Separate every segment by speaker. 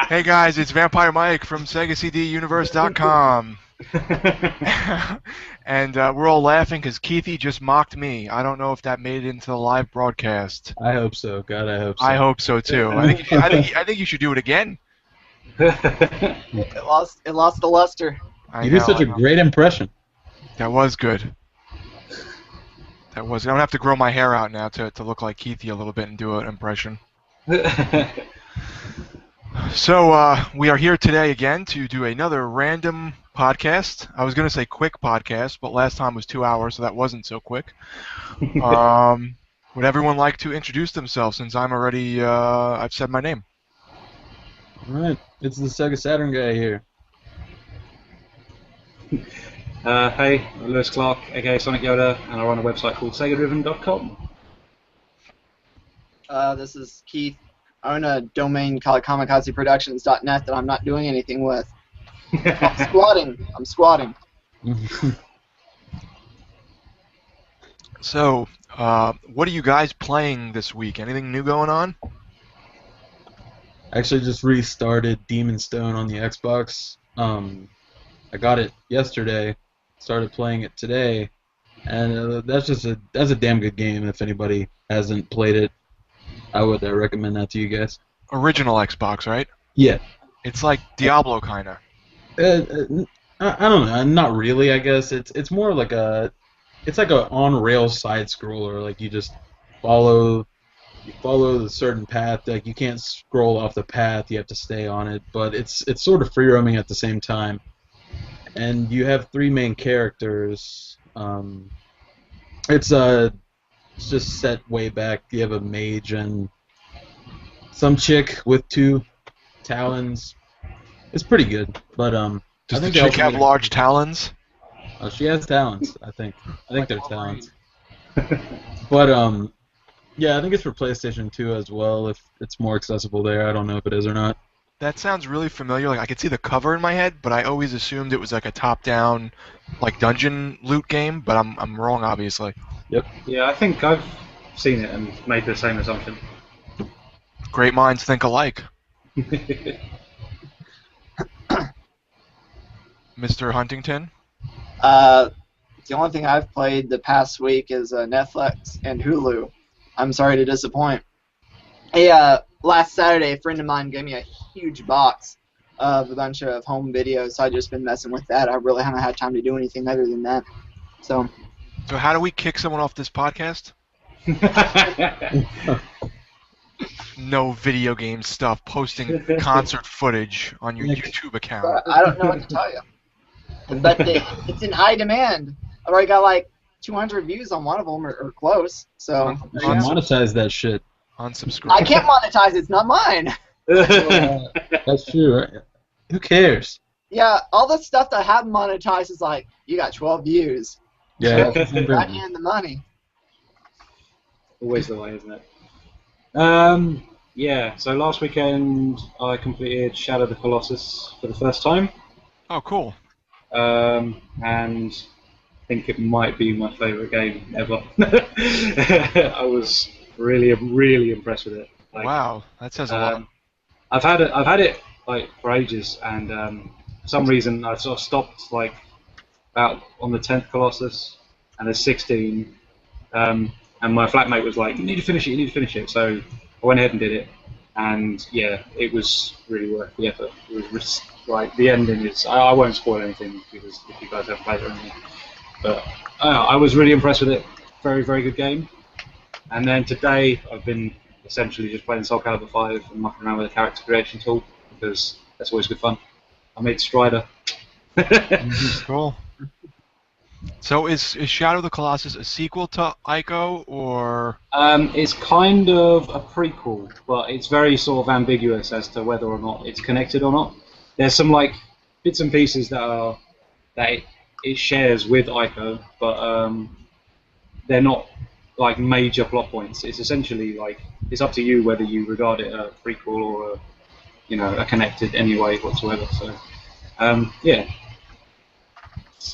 Speaker 1: Hey guys, it's Vampyre Mike from SegaCDUniverse.com. And we're all laughing because Keithy just mocked me. I don't know if that made it into the live broadcast.
Speaker 2: I hope so. God, I hope so.
Speaker 1: I hope so too. I think you should do it again.
Speaker 3: It lost the luster.
Speaker 2: You do such a great impression.
Speaker 1: That was good. That was. I'm gonna have to grow my hair out now to look like Keithy a little bit and do an impression. So we are here today again to do another random podcast. I was going to say quick podcast, but last time was 2 hours, so that wasn't so quick. Would everyone like to introduce themselves since I'm already, I've said my name?
Speaker 2: Alright, it's the SEGA Saturn Guy here.
Speaker 4: Hey, I'm Lewis Clark, aka Sonic Yoda, and I run a website called segadriven.com.
Speaker 3: This is Keith. I own a domain called kamikazeproductions.net that I'm not doing anything with. I'm squatting.
Speaker 1: So, what are you guys playing this week? Anything new going on?
Speaker 2: I actually just restarted Demon's Stone on the Xbox. I got it yesterday, started playing it today, and that's a damn good game. If anybody hasn't played it, I would recommend that to you guys.
Speaker 1: Original Xbox, right?
Speaker 2: Yeah.
Speaker 1: It's like Diablo, kind of.
Speaker 2: I don't know. Not really. I guess it's more like it's like a on-rails side scroller. Like you just follow the certain path. Like you can't scroll off the path. You have to stay on it. But it's sort of free roaming at the same time. And you have three main characters. It's just set way back. You have a mage and some chick with two talons. It's pretty good, but
Speaker 1: Does the chick have large talons?
Speaker 2: Oh, she has talons. I think they're talons. But yeah, I think it's for PlayStation 2 as well. If it's more accessible there, I don't know if it is or not.
Speaker 1: That sounds really familiar. Like I could see the cover in my head, but I always assumed it was like a top-down, like dungeon loot game. But I'm wrong, obviously.
Speaker 2: Yep.
Speaker 4: Yeah, I think I've seen it and made the same assumption.
Speaker 1: Great minds think alike. Mr. Huntington?
Speaker 3: The only thing I've played the past week is Netflix and Hulu. I'm sorry to disappoint. Last Saturday, a friend of mine gave me a huge box of a bunch of home videos, so I've just been messing with that. I really haven't had time to do anything other than that. So
Speaker 1: how do we kick someone off this podcast? No video game stuff, posting concert footage on your YouTube account.
Speaker 3: I don't know what to tell you. But it's in high demand. I've already got like 200 views on one of them, or close. So
Speaker 2: monetize that shit.
Speaker 1: Unsubscribe.
Speaker 3: I can't monetize. It's not mine.
Speaker 2: That's true, right? Who cares?
Speaker 3: Yeah, all the stuff that I have monetized is like, you got 12 views.
Speaker 2: Yeah.
Speaker 3: Right in the money.
Speaker 4: Always the way, isn't it? Yeah, so last weekend I completed Shadow of the Colossus for the first time.
Speaker 1: Oh, cool.
Speaker 4: And I think it might be my favourite game ever. I was really impressed with it. Like,
Speaker 1: wow, that says a lot.
Speaker 4: I've had it like for ages, and for some reason I sort of stopped like about on the 10th Colossus, and there's 16. And my flatmate was like, "You need to finish it." So I went ahead and did it, and yeah, it was really worth the effort. It was like the ending is. I won't spoil anything because if you guys haven't played it or anything, but I was really impressed with it. Very good game. And then today I've been essentially just playing Soul Calibur 5 and mucking around with the character creation tool because that's always good fun. I made Strider.
Speaker 1: Cool. So is Shadow of the Colossus a sequel to Ico, or?
Speaker 4: It's kind of a prequel, but it's very sort of ambiguous as to whether or not it's connected or not. There's some like bits and pieces that it shares with Ico, but they're not like major plot points. It's essentially like it's up to you whether you regard it a prequel or a connected anyway whatsoever. So yeah.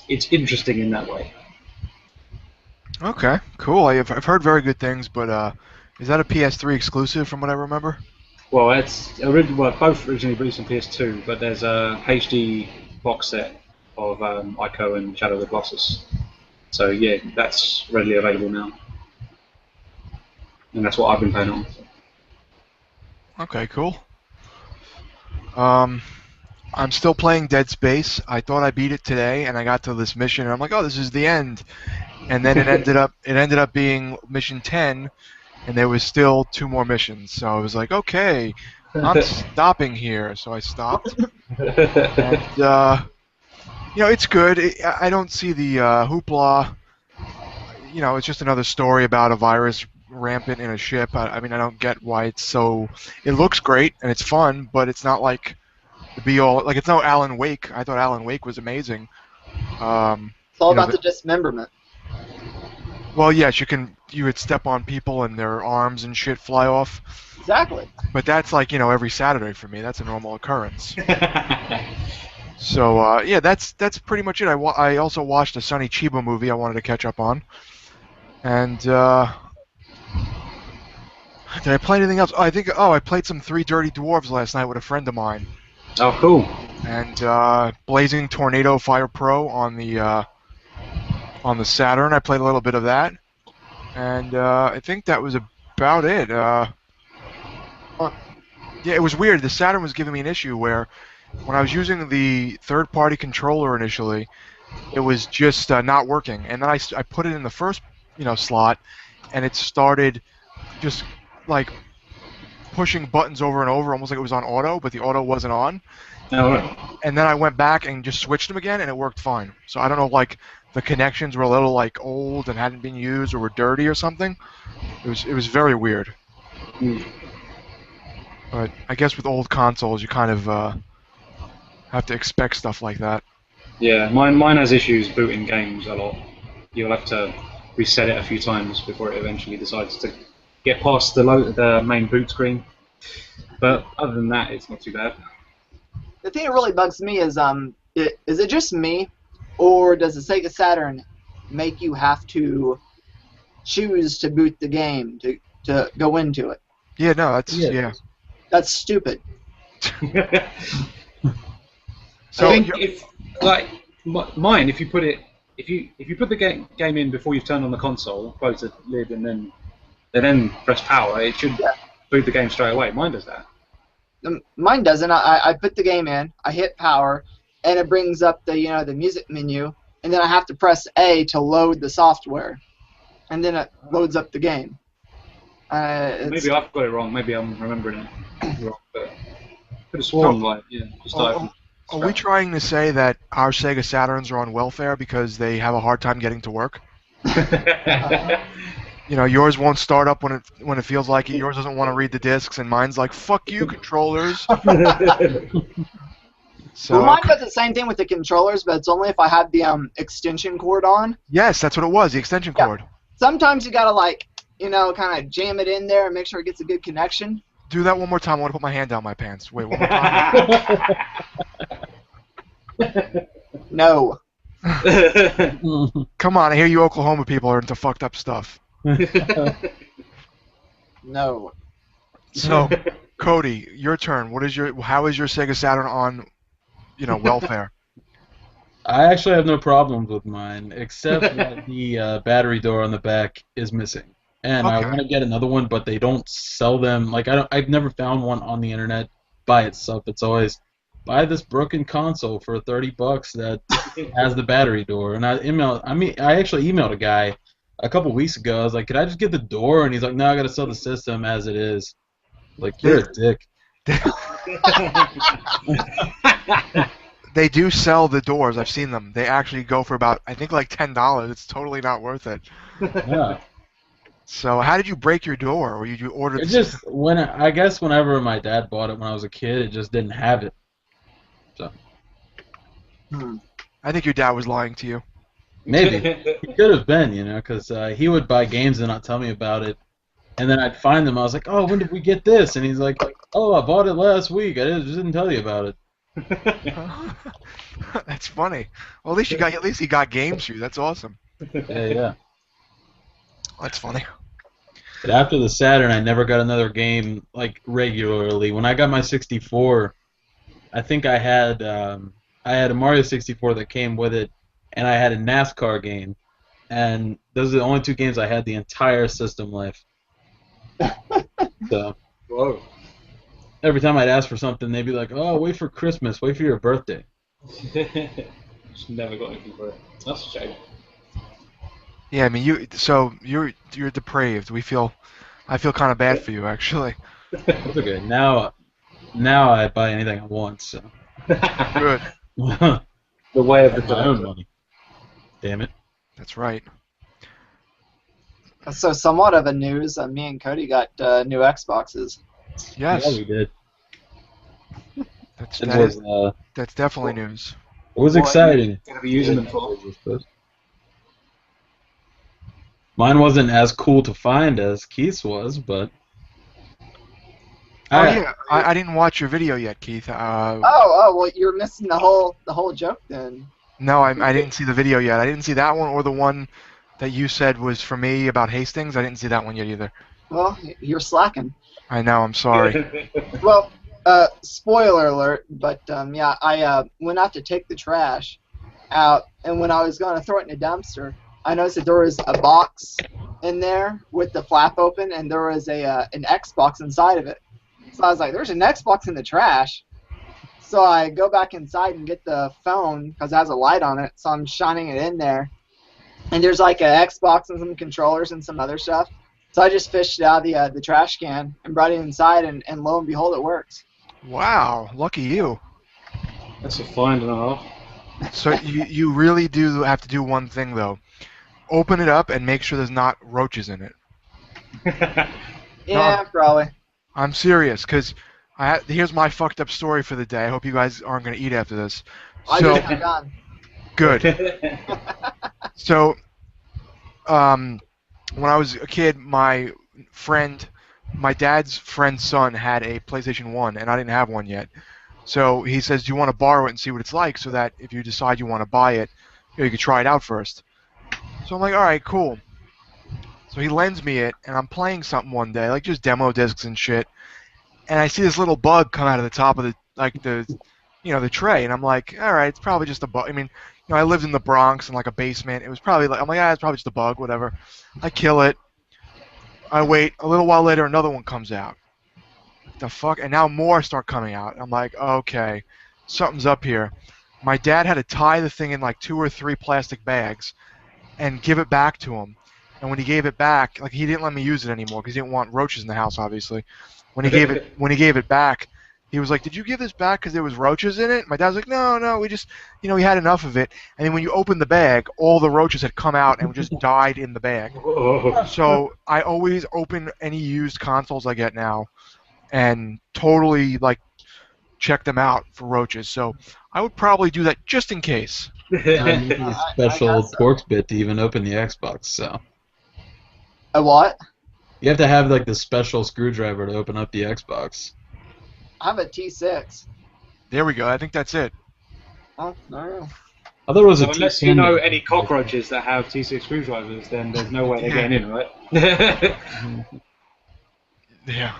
Speaker 4: It's interesting in that way.
Speaker 1: Okay, cool. I've heard very good things, but is that a PS3 exclusive from what I remember?
Speaker 4: Well, both originally released on PS2, but there's a HD box set of Ico and Shadow of the Colossus. So yeah, that's readily available now, and that's what I've been playing on.
Speaker 1: Okay, cool. I'm still playing Dead Space. I thought I beat it today, and I got to this mission, and I'm like, oh, this is the end. And then it ended up being mission 10, and there was still 2 more missions. So I was like, okay, I'm stopping here. So I stopped. And it's good. I don't see the hoopla. It's just another story about a virus rampant in a ship. I mean, I don't get why it's so. It looks great and it's fun, but it's not like the be all. Like it's no Alan Wake. I thought Alan Wake was amazing.
Speaker 3: It's all about the dismemberment.
Speaker 1: Well, yes, you would step on people and their arms and shit fly off.
Speaker 3: Exactly.
Speaker 1: But that's like every Saturday for me. That's a normal occurrence. So yeah, that's pretty much it. I also watched a Sonny Chiba movie I wanted to catch up on. And did I play anything else? I played some Three Dirty Dwarves last night with a friend of mine.
Speaker 4: Oh, cool.
Speaker 1: And Blazing Tornado Fire Pro on the Saturn. I played a little bit of that, and I think that was about it. Yeah, it was weird. The Saturn was giving me an issue where when I was using the third-party controller initially, it was just not working, and then I put it in the first slot, and it started just like pushing buttons over and over, almost like it was on auto, but the auto wasn't on.
Speaker 4: Oh, right.
Speaker 1: And then I went back and just switched them again, and it worked fine. So I don't know, like the connections were a little like old and hadn't been used or were dirty or something. It was very weird. But I guess with old consoles, you kind of have to expect stuff like that.
Speaker 4: Yeah, mine has issues booting games a lot. You'll have to reset it a few times before it eventually decides to get past the main boot screen. But other than that, it's not too bad.
Speaker 3: The thing that really bugs me is is it just me, or does the Sega Saturn make you have to choose to boot the game to go into it?
Speaker 1: Yeah, no, that's
Speaker 3: That's stupid.
Speaker 1: So
Speaker 4: I think mine, if you put the game in before you've turned on the console, close the lid, and then press power, it should boot the game straight away. Mine does that.
Speaker 3: Mine doesn't. I put the game in, I hit power, and it brings up the music menu, and then I have to press A to load the software, and then it loads up the game.
Speaker 4: Maybe I've got it wrong. Maybe I'm remembering it wrong. But I could have sworn,
Speaker 1: Are we trying to say that our Sega Saturns are on welfare because they have a hard time getting to work? Yours won't start up when it feels like it. Yours doesn't want to read the discs, and mine's like, "Fuck you, controllers." So
Speaker 3: well, mine does the same thing with the controllers, but it's only if I have the extension cord on.
Speaker 1: Yes, that's what it was, the extension cord.
Speaker 3: Sometimes you gotta kind of jam it in there and make sure it gets a good connection.
Speaker 1: Do that one more time. I want to put my hand down my pants. Wait, one more time.
Speaker 3: No.
Speaker 1: Come on, I hear you Oklahoma people are into fucked up stuff.
Speaker 3: No.
Speaker 1: So, Cody, your turn. How is your Sega Saturn on, welfare?
Speaker 2: I actually have no problems with mine, except that the battery door on the back is missing. And I want to get another one, but they don't sell them. Like I've never found one on the internet by itself. It's always buy this broken console for $30 that has the battery door. And I actually emailed a guy a couple weeks ago. I was like, could I just get the door? And he's like, no, I got to sell the system as it is. Like, you're a dick.
Speaker 1: They do sell the doors. I've seen them. They actually go for about, I think, like $10. It's totally not worth it.
Speaker 2: Yeah.
Speaker 1: So how did you break your door? Or you ordered?
Speaker 2: It just I guess whenever my dad bought it when I was a kid, it just didn't have it. So.
Speaker 1: I think your dad was lying to you.
Speaker 2: Maybe he could have been, because he would buy games and not tell me about it, and then I'd find them. I was like, "Oh, when did we get this?" And he's like, "Oh, I bought it last week. I just didn't tell you about it."
Speaker 1: That's funny. Well, at least he got games for you. That's awesome.
Speaker 2: Yeah.
Speaker 1: That's funny.
Speaker 2: But after the Saturn, I never got another game like regularly. When I got my 64, I think I had a Mario 64 that came with it, and I had a NASCAR game, and those are the only two games I had the entire system life. So
Speaker 4: Whoa.
Speaker 2: every time I'd ask for something, they'd be like, "Oh, wait for Christmas, wait for your birthday."
Speaker 4: Just never got anything for it. That's a shame.
Speaker 1: Yeah, I mean, you're depraved. I feel kind of bad for you, actually.
Speaker 2: That's okay. Now I buy anything I want. So
Speaker 1: Good.
Speaker 4: The way of the
Speaker 2: my own
Speaker 4: collector.
Speaker 2: money. Damn it.
Speaker 1: That's right.
Speaker 3: So somewhat of a news. Me and Cody got new Xboxes.
Speaker 1: Yes,
Speaker 2: Yeah, we did.
Speaker 1: that's definitely news.
Speaker 2: It was
Speaker 4: What are
Speaker 2: exciting.
Speaker 4: you going to be using them for?
Speaker 2: Mine wasn't as cool to find as Keith's was, but
Speaker 1: Oh yeah, I didn't watch your video yet, Keith.
Speaker 3: Well, you're missing the whole joke then.
Speaker 1: No, I didn't see the video yet. I didn't see that one or the one that you said was for me about Hastings. I didn't see that one yet either.
Speaker 3: Well, you're slacking.
Speaker 1: I know. I'm sorry.
Speaker 3: Well, spoiler alert, but yeah, I went out to take the trash out, and when I was going to throw it in a dumpster, I noticed that there was a box in there with the flap open, and there was an Xbox inside of it. So I was like, "There's an Xbox in the trash." So I go back inside and get the phone because it has a light on it, so I'm shining it in there, and there's like an Xbox and some controllers and some other stuff. So I just fished it out of the trash can and brought it inside, and lo and behold, it works.
Speaker 1: Wow, lucky you.
Speaker 4: That's a find and a half.
Speaker 1: So you really do have to do one thing though. Open it up and make sure there's not roaches in it.
Speaker 3: Yeah, probably.
Speaker 1: I'm serious, because here's my fucked up story for the day. I hope you guys aren't going to eat after this.
Speaker 3: I
Speaker 1: So,
Speaker 3: just got done.
Speaker 1: good. So, when I was a kid, my dad's friend's son had a PlayStation 1, and I didn't have one yet. So he says, "Do you want to borrow it and see what it's like, so that if you decide you want to buy it, you could try it out first?" So I'm like, "All right, cool." So he lends me it, and I'm playing something one day, like just demo discs and shit, and I see this little bug come out of the top of the tray, and I'm like, "All right, it's probably just a bug." I mean, I lived in the Bronx in like a basement. It was probably like, I'm like, it's probably just a bug, whatever. I kill it. I wait. A little while later, another one comes out. What the fuck? And now more start coming out. I'm like, okay, something's up here. My dad had to tie the thing in like 2 or 3 plastic bags and give it back to him. And when he gave it back, like he didn't let me use it anymore because he didn't want roaches in the house, obviously. When he gave it back, he was like, "Did you give this back because there was roaches in it?" My dad was like, "No, we just, we had enough of it." And then when you opened the bag, all the roaches had come out and just died in the bag. So I always open any used consoles I get now and totally like check them out for roaches. So I would probably do that just in case.
Speaker 2: You need a special
Speaker 3: I guess so.
Speaker 2: Torx bit to even open the Xbox. So
Speaker 3: A what?
Speaker 2: you have to have like the special screwdriver to open up the Xbox.
Speaker 3: I have a T6.
Speaker 1: There we go. I think that's it.
Speaker 3: Oh, no.
Speaker 2: I thought it was a
Speaker 4: Unless
Speaker 2: T10.
Speaker 4: you know any cockroaches that have T6 screwdrivers, then there's no way they're getting in, right?
Speaker 1: Yeah.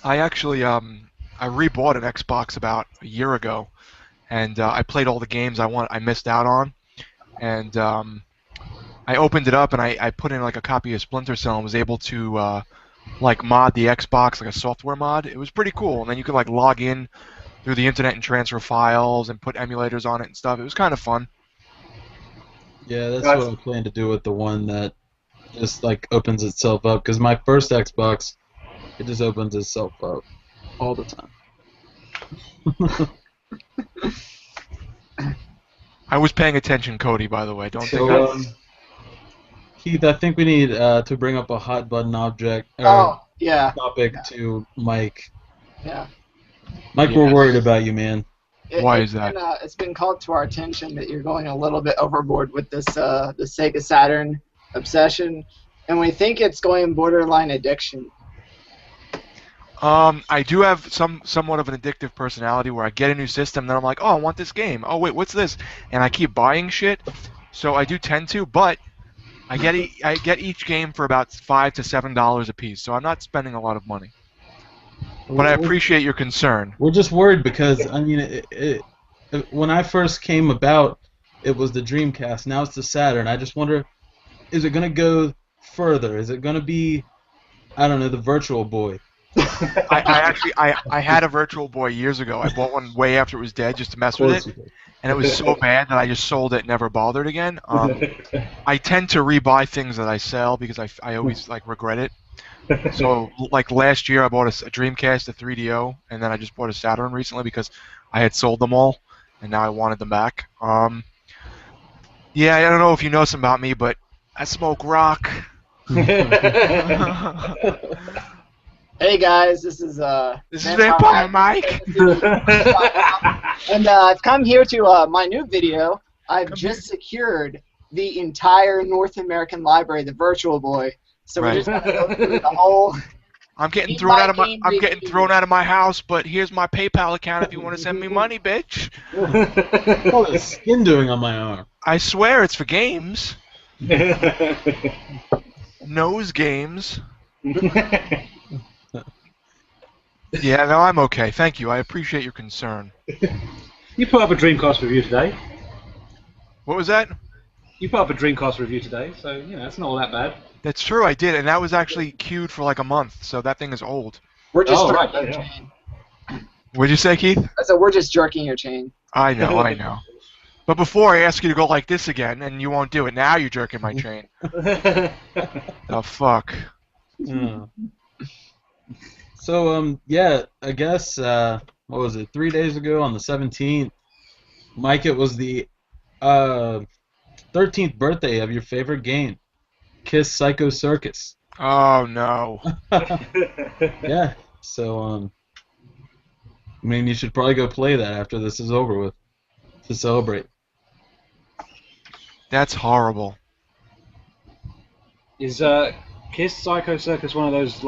Speaker 1: I actually I rebought an Xbox about a year ago, and I played all the games I missed out on, and I opened it up and I put in like a copy of Splinter Cell and was able to like mod the Xbox, like a software mod. It was pretty cool, and then you could like log in through the internet and transfer files and put emulators on it and stuff. It was kind of fun.
Speaker 2: Yeah, that's what I plan to do with the one that just like opens itself up. Because my first Xbox, it just opens itself up all the time.
Speaker 1: I was paying attention, Cody, by the way. Don't think
Speaker 2: So,
Speaker 1: that.
Speaker 2: Keith, I think we need to bring up a hot button object or
Speaker 3: Oh, yeah.
Speaker 2: topic to Mike.
Speaker 3: Yeah.
Speaker 2: Mike,
Speaker 1: Yeah.
Speaker 2: we're worried about you, man.
Speaker 1: Why is that?
Speaker 3: It's been called to our attention that you're going a little bit overboard with this the Sega Saturn obsession, and we think it's going borderline addiction.
Speaker 1: I do have somewhat of an addictive personality where I get a new system, then I'm like, oh, I want this game. Oh, wait, what's this? And I keep buying shit. So I do tend to, but I get each game for about $5 to $7 a piece, so I'm not spending a lot of money. But I appreciate your concern.
Speaker 2: We're just worried because I mean, when I first came about, it was the Dreamcast. Now it's the Saturn. I just wonder, is it gonna go further? Is it gonna be, I don't know, the Virtual Boy?
Speaker 1: I had a Virtual Boy years ago. I bought one way after it was dead just to mess with it, and it was so bad that I just sold it and never bothered again. I tend to rebuy things that I sell because I always regret it. So like last year I bought a Dreamcast, a 3DO, and then I just bought a Saturn recently because I had sold them all, and now I wanted them back. Yeah, I don't know if you know something about me, but I smoke rock.
Speaker 3: Hey guys, this is
Speaker 1: Vampyre Mike.
Speaker 3: And I've come here to my new video. I've just secured the entire North American library, the Virtual Boy. So we're just gonna go through the whole.
Speaker 1: I'm getting thrown out of my house, but here's my PayPal account if you want to send me money, bitch.
Speaker 2: What's the skin doing on my arm?
Speaker 1: I swear it's for games. Nose games. Yeah, no, I'm okay. Thank you. I appreciate your concern.
Speaker 4: You put up a Dreamcast review today.
Speaker 1: What was that?
Speaker 4: You put up a Dreamcast review today, so it's not all that bad.
Speaker 1: That's true, I did, and that was actually queued for like a month, so that thing is old.
Speaker 3: We're just
Speaker 4: right,
Speaker 3: jerking your chain.
Speaker 1: What'd you say, Keith?
Speaker 3: I said we're just jerking your chain.
Speaker 1: I know. But before I ask you to go like this again, and you won't do it. Now you're jerking my chain. Oh, fuck.
Speaker 2: Yeah. So, yeah, I guess, what was it, 3 days ago on the 17th, Mike, it was the 13th birthday of your favorite game, Kiss Psycho Circus.
Speaker 1: Oh, no.
Speaker 2: Yeah, so, I mean, you should probably go play that after this is over with, to celebrate.
Speaker 1: That's horrible.
Speaker 4: Is Kiss Psycho Circus one of those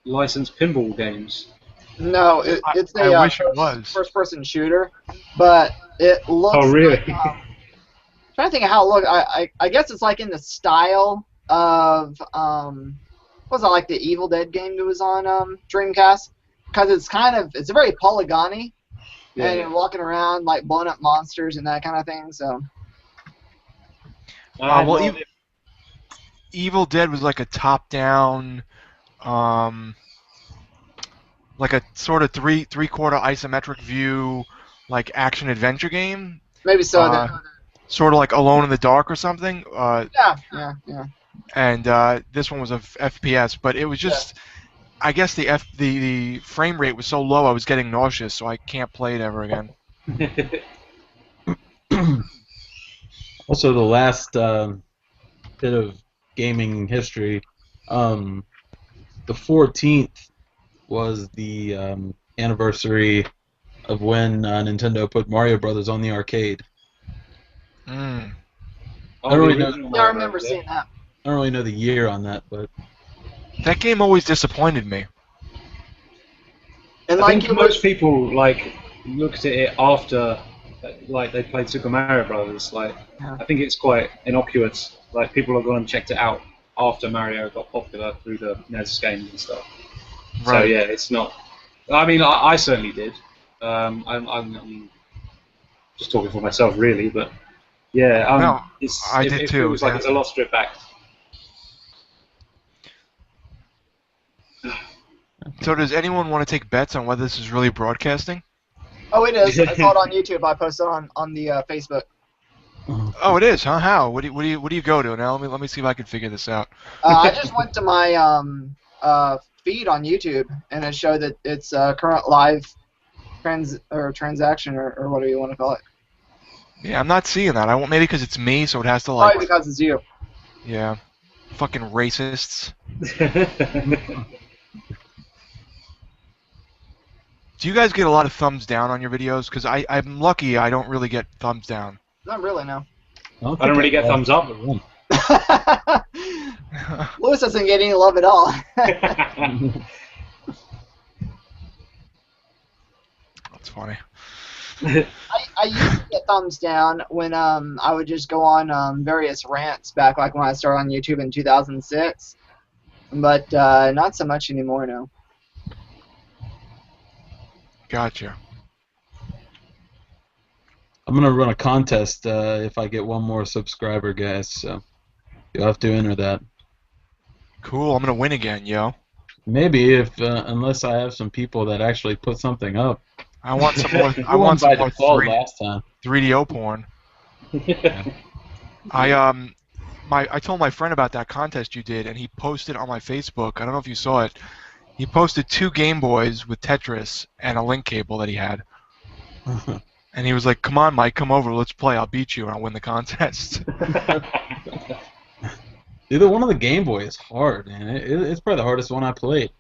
Speaker 4: licensed pinball games?
Speaker 3: No, it's
Speaker 1: I wish it was.
Speaker 3: first-person shooter, but it looks.
Speaker 4: Oh, really?
Speaker 3: Like, trying to think of how it looks. I guess it's like in the style of what was it, like the Evil Dead game that was on Dreamcast? Because it's very polygony, and you're walking around like blowing up monsters and that kind of thing. So.
Speaker 1: Well, Evil Dead was like a top-down, like a sort of three-quarter isometric view, like action-adventure game.
Speaker 3: Maybe so.
Speaker 1: Sort of like Alone in the Dark or something.
Speaker 3: Yeah.
Speaker 1: And this one was a FPS, but it was just, I guess the frame rate was so low I was getting nauseous, so I can't play it ever again.
Speaker 2: Also, the last bit of gaming history, the 14th was the anniversary of when Nintendo put Mario Brothers on the arcade.
Speaker 1: Mm.
Speaker 2: I don't really know.
Speaker 3: Yeah, I remember seeing that.
Speaker 2: I don't really know the year on that, but
Speaker 1: That game always disappointed me.
Speaker 3: And
Speaker 4: I think most people looked at it after, they played Super Mario Brothers. I think it's quite innocuous. Like people have gone and checked it out after Mario got popular through the NES games and stuff.
Speaker 1: Right.
Speaker 4: So yeah, it's not. I mean, I certainly did. I'm just talking for myself, really, but yeah,
Speaker 1: no, I
Speaker 4: it
Speaker 1: did too.
Speaker 4: feels like it's a lot stripped back.
Speaker 1: So does anyone want to take bets on whether this is really broadcasting?
Speaker 3: Oh, it is. I saw it on YouTube. I posted it on the Facebook.
Speaker 1: Oh, it is, huh? How? What do you go to? Now let me see if I can figure this out.
Speaker 3: I just went to my feed on YouTube, and it showed that it's current live transaction or whatever you want to call it.
Speaker 1: Yeah, I'm not seeing that. Maybe because it's me, so it has to
Speaker 3: Probably because it's you.
Speaker 1: Yeah, fucking racists. Do you guys get a lot of thumbs down on your videos? Because I'm lucky I don't really get thumbs down.
Speaker 3: Not really, no.
Speaker 4: I don't really get thumbs up.
Speaker 3: Lewis doesn't get any love at all.
Speaker 1: That's funny.
Speaker 3: I used to get thumbs down when I would just go on various rants back like when I started on YouTube in 2006, but not so much anymore now.
Speaker 1: Gotcha.
Speaker 2: I'm gonna run a contest if I get one more subscriber, guys. So you'll have to enter that.
Speaker 1: Cool. I'm gonna win again, yo.
Speaker 2: Maybe if unless I have some people that actually put something up.
Speaker 1: I want some more. I
Speaker 2: You won
Speaker 1: want some
Speaker 2: by
Speaker 1: more
Speaker 2: default last time.
Speaker 1: 3DO porn. I told my friend about that contest you did, and he posted on my Facebook. I don't know if you saw it. He posted 2 Game Boys with Tetris and a link cable that he had. And he was like, "Come on, Mike, come over. Let's play. I'll beat you, and I'll win the contest."
Speaker 2: Dude, the one on the Game Boy is hard, man. It's probably the hardest one I played.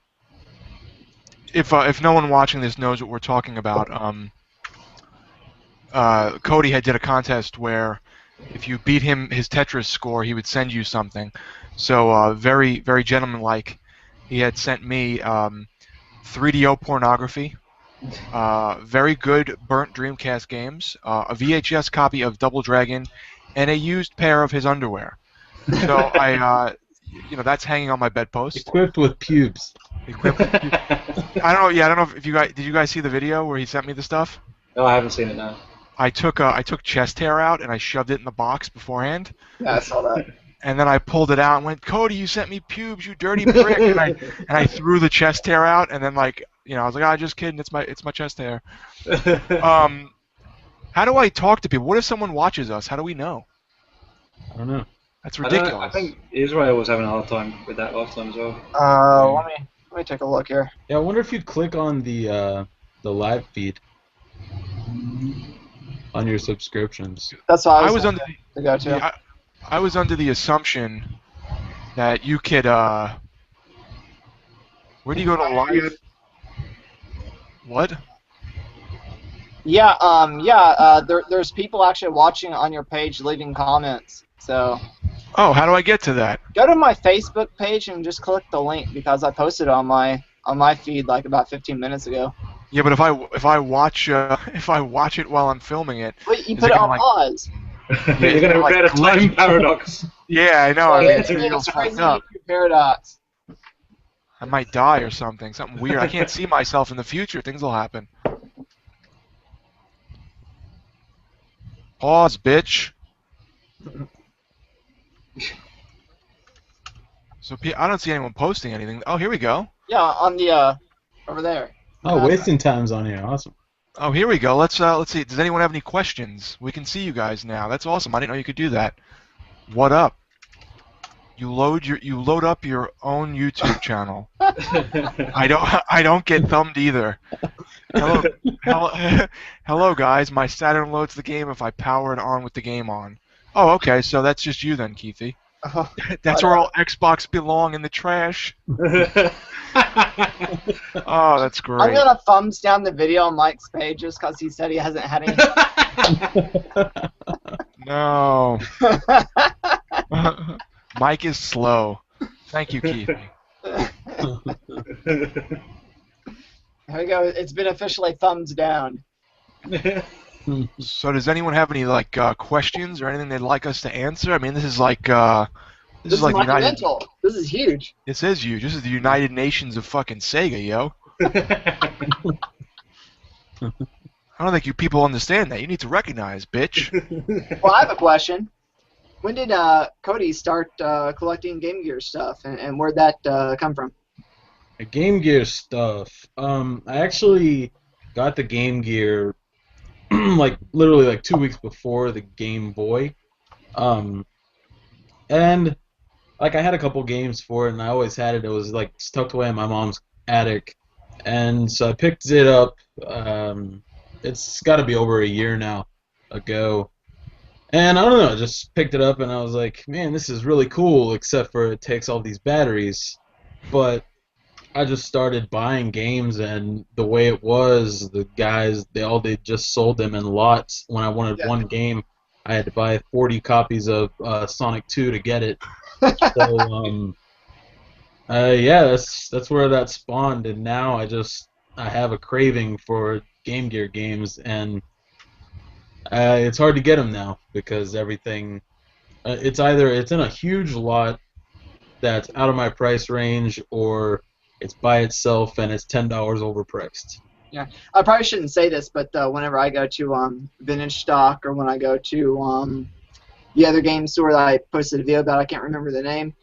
Speaker 1: If no one watching this knows what we're talking about, Cody did a contest where if you beat his Tetris score, he would send you something. So very very gentlemanlike, he had sent me 3DO pornography, very good burnt Dreamcast games, a VHS copy of Double Dragon, and a used pair of his underwear. So that's hanging on my bedpost.
Speaker 2: Equipped with pubes.
Speaker 1: I don't know. Yeah, I don't know if you guys did. You guys see the video where he sent me the stuff?
Speaker 4: No, I haven't seen it now.
Speaker 1: I took chest hair out and I shoved it in the box beforehand.
Speaker 3: Yeah, I saw that.
Speaker 1: And then I pulled it out and went, "Cody, you sent me pubes, you dirty prick!" and I threw the chest hair out. And then I was like, "Ah, just kidding. It's my chest hair." How do I talk to people? What if someone watches us? How do we know?
Speaker 2: I don't know.
Speaker 1: That's ridiculous.
Speaker 4: I think Israel was having a hard time with that last time as well.
Speaker 3: Let me take a look here.
Speaker 2: Yeah, I wonder if you click on the live feed on your subscriptions.
Speaker 3: That's what
Speaker 1: I was under
Speaker 3: to go to.
Speaker 1: the, I was under the assumption that you could. Where do you go to live? What?
Speaker 3: Yeah, there's people actually watching on your page, leaving comments. So.
Speaker 1: Oh, how do I get to that?
Speaker 3: Go to my Facebook page and just click the link because I posted it on my feed like about 15 minutes ago.
Speaker 1: Yeah, but if I watch it while I'm filming it,
Speaker 3: Wait, you put it on pause.
Speaker 4: You're going to create a time paradox.
Speaker 1: Yeah, I know.
Speaker 3: It's
Speaker 1: It's
Speaker 3: crazy
Speaker 1: fucked up.
Speaker 3: paradox.
Speaker 1: I might die or something weird. I can't see myself in the future. Things will happen. Pause, bitch. So I don't see anyone posting anything. Oh, here we go.
Speaker 3: Yeah, on the over there.
Speaker 2: Oh, wasting time's on here. Awesome.
Speaker 1: Oh, here we go. Let's see. Does anyone have any questions? We can see you guys now. That's awesome. I didn't know you could do that. What up? You load up your own YouTube channel. I don't get thumbed either. Hello guys. My Saturn loads the game if I power it on with the game on. Oh, okay. So that's just you then, Keithy. That's where all Xbox belong, in the trash. Oh, that's great.
Speaker 3: I'm gonna thumbs down the video on Mike's page just because he said he hasn't had any.
Speaker 1: No. Mike is slow. Thank you, Keith.
Speaker 3: There we go. It's been officially thumbs down.
Speaker 1: So does anyone have any questions or anything they'd like us to answer? I mean, this is like
Speaker 3: This is like
Speaker 1: United.
Speaker 3: This is huge.
Speaker 1: This is huge. This is the United Nations of fucking Sega, yo. I don't think you people understand that. You need to recognize, bitch.
Speaker 3: Well, I have a question. When did Cody start collecting Game Gear stuff, and where'd that come from?
Speaker 2: The Game Gear stuff. I actually got the Game Gear literally 2 weeks before the Game Boy. And I had a couple games for it, and I always had it. It was tucked away in my mom's attic, and so I picked it up. It's got to be over a year now ago, and I don't know. I just picked it up, and I was like, man, this is really cool. Except for it takes all these batteries, but I just started buying games, and the way it was, the guys they just sold them in lots. When I wanted one game, I had to buy 40 copies of Sonic 2 to get it. So yeah, that's where that spawned, and now I have a craving for Game Gear games, and It's hard to get them now because everything. It's in a huge lot that's out of my price range, or it's by itself and it's $10 overpriced.
Speaker 3: Yeah, I probably shouldn't say this, but whenever I go to Vintage Stock or when I go to the other game store that I posted a video about, I can't remember the name.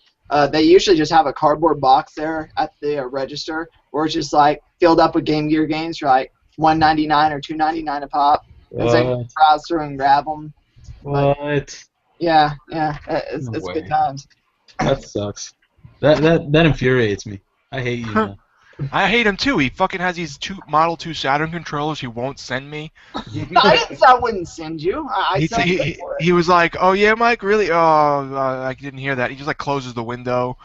Speaker 3: They usually just have a cardboard box there at the register, where it's just like filled up with Game Gear games for like $1.99 or $2.99 a pop. And so you can browse through and grab them.
Speaker 2: What?
Speaker 3: Yeah, it's
Speaker 2: No way.
Speaker 3: good times.
Speaker 2: That sucks. That infuriates me. I hate you. Man.
Speaker 1: I hate him too. He fucking has these Model 2 Saturn controllers he won't send me.
Speaker 3: I didn't say I wouldn't send you.
Speaker 1: He was like, "Oh yeah, Mike, really? Oh, I didn't hear that." He just like closes the window.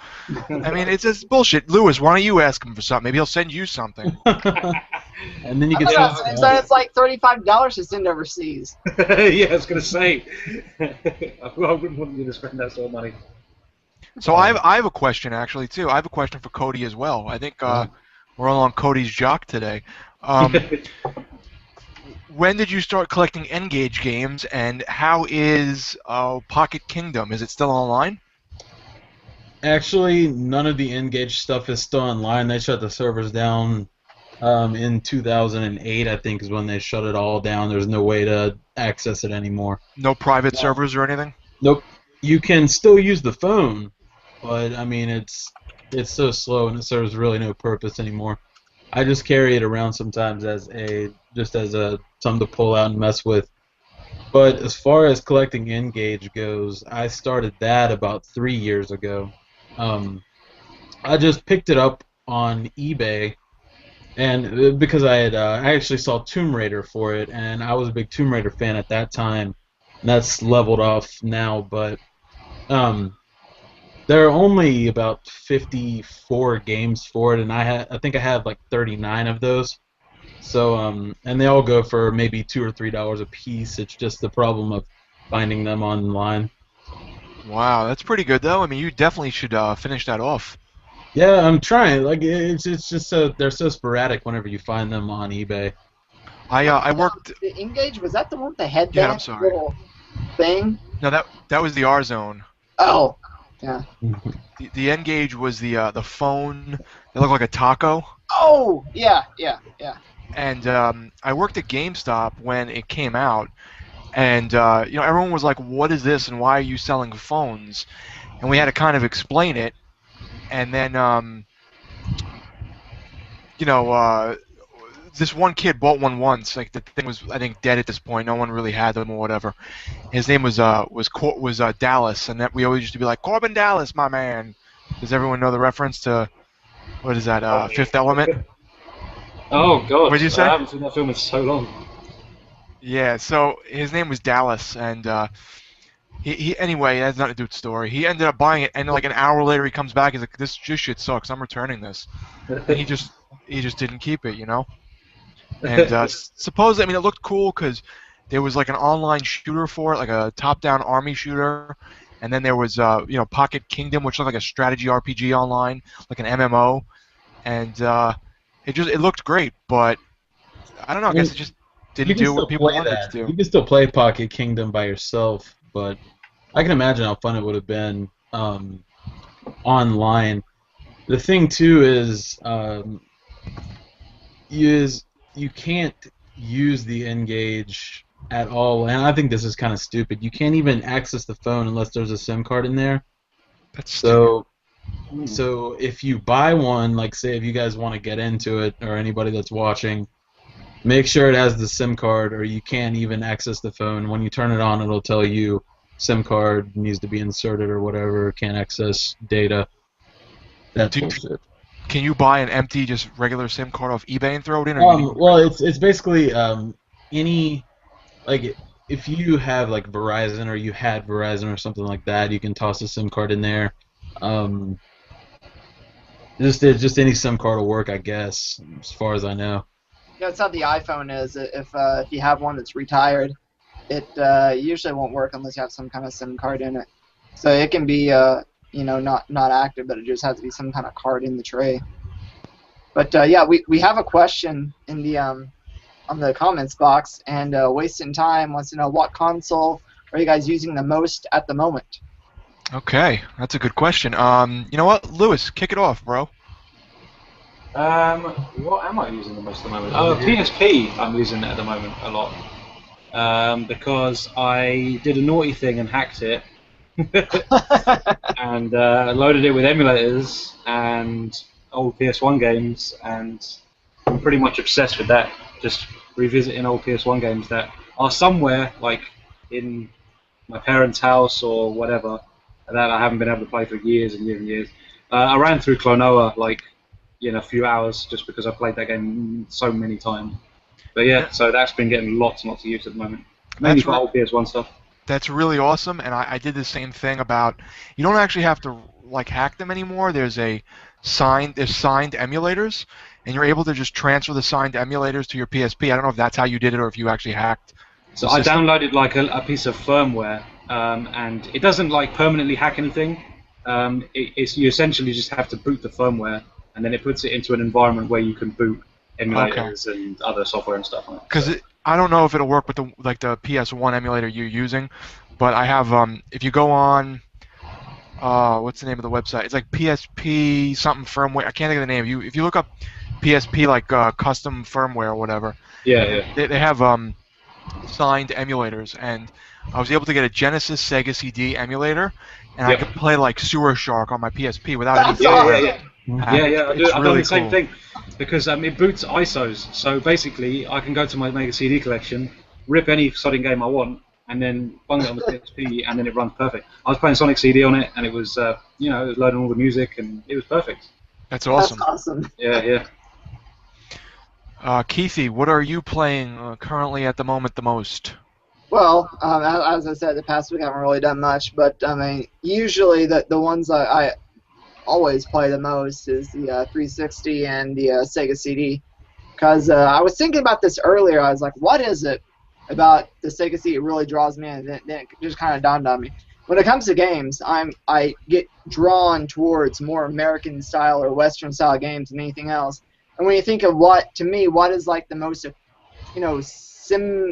Speaker 1: I mean, it's just bullshit. Lewis, why don't you ask him for something? Maybe he'll send you something.
Speaker 2: And then you can.
Speaker 3: So it's like $35 to send overseas.
Speaker 4: Yeah, I was gonna say. I wouldn't want you to spend that sort of money.
Speaker 1: So I have a question actually too. I have a question for Cody as well. I think we're all on Cody's jock today. When did you start collecting N-Gage games, and how is Pocket Kingdom? Is it still online?
Speaker 2: Actually, none of the N-Gage stuff is still online. They shut the servers down in 2008, I think, is when they shut it all down. There's no way to access it anymore.
Speaker 1: No private servers or anything?
Speaker 2: Nope. You can still use the phone, but I mean it's so slow and it serves really no purpose anymore. I just carry it around sometimes as a something to pull out and mess with. But as far as collecting N-Gage goes, I started that about 3 years ago. I just picked it up on eBay, and because I actually saw Tomb Raider for it, and I was a big Tomb Raider fan at that time. And that's leveled off now, but there are only about 54 games for it, and I think I have like 39 of those. So and they all go for maybe $2 or $3 a piece. It's just the problem of finding them online.
Speaker 1: Wow, that's pretty good though. I mean, you definitely should finish that off.
Speaker 2: Yeah, I'm trying. Like it's just they're so sporadic whenever you find them on eBay.
Speaker 1: I worked.
Speaker 3: The N-Gage, was that the one with the headband?
Speaker 1: I'm sorry.
Speaker 3: Little thing?
Speaker 1: No, that was the R Zone.
Speaker 3: Oh, yeah.
Speaker 1: The N-Gage was the phone. It looked like a taco.
Speaker 3: Oh, yeah.
Speaker 1: And I worked at GameStop when it came out, and everyone was like, "What is this? And why are you selling phones?" And we had to kind of explain it, and then this one kid bought one once. Like the thing was, I think, dead at this point. No one really had them or whatever. His name was Dallas, and that we always used to be like, "Corbin Dallas, my man." Does everyone know the reference to what is that? Fifth Element.
Speaker 4: Oh God!
Speaker 1: What'd you say?
Speaker 4: I haven't seen that film in so long.
Speaker 1: Yeah. So his name was Dallas, and he anyway, it has nothing to do with the story. He ended up buying it, and like an hour later, he comes back. He's like, "This shit sucks. I'm returning this." And he just didn't keep it, And supposedly, I mean, it looked cool because there was like an online shooter for it, like a top-down army shooter, and then there was Pocket Kingdom, which looked like a strategy RPG online, like an MMO, and it looked great, but I don't know. I guess it just didn't do what people wanted it to do.
Speaker 2: You can still play Pocket Kingdom by yourself, but I can imagine how fun it would have been online. The thing too is you can't use the N-Gage at all, and I think this is kind of stupid. You can't even access the phone unless there's a SIM card in there.
Speaker 1: That's stupid.
Speaker 2: So if you buy one, like say if you guys want to get into it, or anybody that's watching, make sure it has the SIM card, or you can't even access the phone. When you turn it on, it'll tell you SIM card needs to be inserted or whatever, can't access data. That's bullshit.
Speaker 1: Can you buy an empty, just regular SIM card off eBay and throw it in? Or
Speaker 2: well, it's basically any, like if you have like Verizon or you had Verizon or something like that, you can toss a SIM card in there. Just any SIM card will work, I guess, as far as I know.
Speaker 3: Yeah, that's how the iPhone is. If you have one that's retired, it usually won't work unless you have some kind of SIM card in it. So it can be not active, but it just has to be some kind of card in the tray. But yeah, we have a question in the on the comments box. And Wasting Time wants to know, what console are you guys using the most at the moment?
Speaker 1: Okay, that's a good question. You know what, Lewis, kick it off, bro.
Speaker 4: What am I using the most at the moment? Oh, PSP I'm using at the moment a lot. Because I did a naughty thing and hacked it. And loaded it with emulators and old PS1 games, and I'm pretty much obsessed with that. Just revisiting old PS1 games that are somewhere, like in my parents' house or whatever, that I haven't been able to play for years and years and years. I ran through Klonoa like in a few hours just because I played that game so many times. But yeah, so that's been getting lots and lots of use at the moment, mainly for old PS1 stuff.
Speaker 1: That's really awesome, and I did the same thing about. You don't actually have to like hack them anymore. There's signed emulators, and you're able to just transfer the signed emulators to your PSP. I don't know if that's how you did it or if you actually hacked.
Speaker 4: So I downloaded like a piece of firmware, and it doesn't like permanently hack anything. You essentially just have to boot the firmware, and then it puts it into an environment where you can boot emulators and other software and stuff on it.
Speaker 1: Because I don't know if it'll work with the PS1 emulator you're using, but I have if you go on what's the name of the website? It's like PSP something firmware. I can't think of the name. If you look up PSP like custom firmware or whatever.
Speaker 4: Yeah.
Speaker 1: They have signed emulators, and I was able to get a Genesis Sega CD emulator, and I could play like Sewer Shark on my PSP without any firmware.
Speaker 4: I've done the same thing because it boots ISOs. So basically, I can go to my Mega CD collection, rip any sodding game I want, and then bung it on the PSP, and then it runs perfect. I was playing Sonic CD on it, and it was, it was loading all the music, and it was perfect.
Speaker 1: That's awesome.
Speaker 3: That's awesome.
Speaker 4: Yeah.
Speaker 1: Keithy, what are you playing currently at the moment the most?
Speaker 3: Well, as I said, the past week I haven't really done much, but I mean, usually the ones I always play the most is the 360 and the Sega CD. Because I was thinking about this earlier. I was like, what is it about the Sega CD that really draws me in? And then it just kind of dawned on me. When it comes to games, I get drawn towards more American style or Western style games than anything else. And when you think of what is like the most,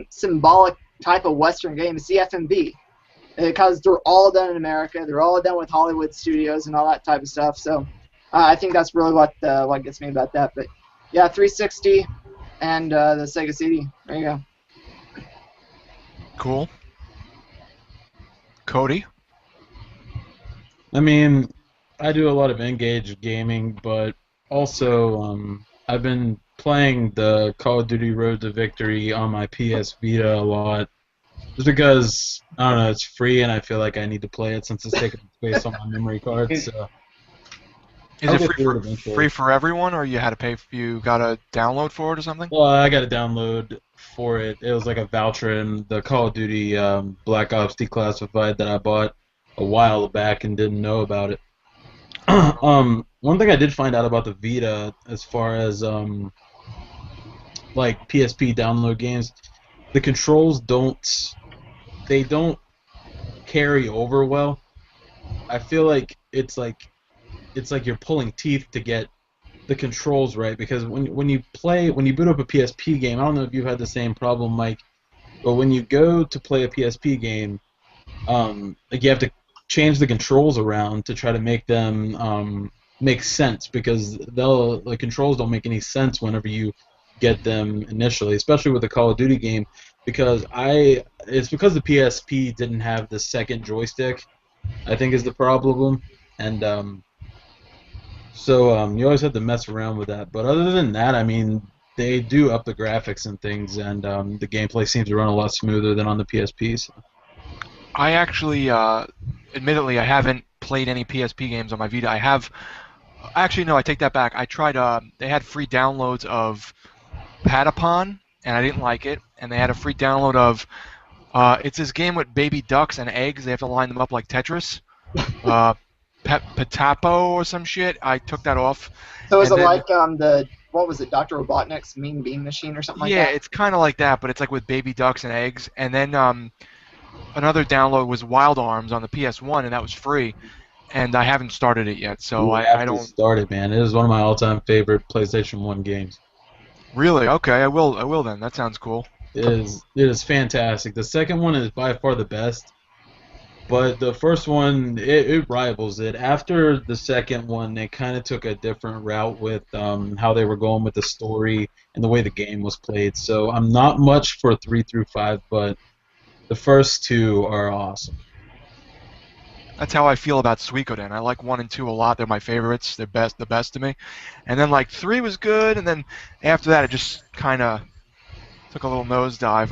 Speaker 3: symbolic type of Western game, it's the FMV. Because they're all done in America, they're all done with Hollywood studios and all that type of stuff. So I think that's really what gets me about that. But yeah, 360 and the Sega CD. There you go.
Speaker 1: Cool. Cody?
Speaker 2: I mean, I do a lot of N-Gage gaming, but also I've been playing the Call of Duty Road to Victory on my PS Vita a lot. Just because, I don't know, it's free and I feel like I need to play it since it's taking space on my memory card. So.
Speaker 1: Is it free for everyone, or you had to pay? You got a download for it or something?
Speaker 2: Well, I got a download for it. It was like a voucher in the Call of Duty Black Ops Declassified that I bought a while back and didn't know about it. One thing I did find out about the Vita, as far as like PSP download games, the controls don't carry over well. I feel like it's like you're pulling teeth to get the controls right, because when you boot up a PSP game, I don't know if you've had the same problem, Mike, but when you go to play a PSP game, like you have to change the controls around to try to make them make sense, because the controls don't make any sense whenever you get them initially, especially with the Call of Duty game, because it's because the PSP didn't have the second joystick, I think, is the problem, and so you always have to mess around with that. But other than that, I mean, they do up the graphics and things, and the gameplay seems to run a lot smoother than on the PSP. So.
Speaker 1: I actually, admittedly, I haven't played any PSP games on my Vita. Actually, no, I take that back. I tried, they had free downloads of Patapon, and I didn't like it. And they had a free download of, it's this game with baby ducks and eggs. They have to line them up like Tetris. Petapo or some shit. I took that off.
Speaker 3: So is it like what was it, Dr. Robotnik's Mean Bean Machine or something like that?
Speaker 1: Yeah, it's kind of like that, but it's like with baby ducks and eggs. And then another download was Wild Arms on the PS1, and that was free. And I haven't started it yet, so I don't.
Speaker 2: Start it, man. It is one of my all-time favorite PlayStation 1 games.
Speaker 1: Really? Okay, I will. I will then. That sounds cool.
Speaker 2: It is fantastic. The second one is by far the best, but the first one it rivals it. After the second one, they kind of took a different route with how they were going with the story and the way the game was played. So I'm not much for 3 through 5, but the first two are awesome.
Speaker 1: That's how I feel about Suikoden. I like 1 and 2 a lot. They're my favorites. They're the best to me. And then like 3 was good, and then after that it just kind of took a little nosedive.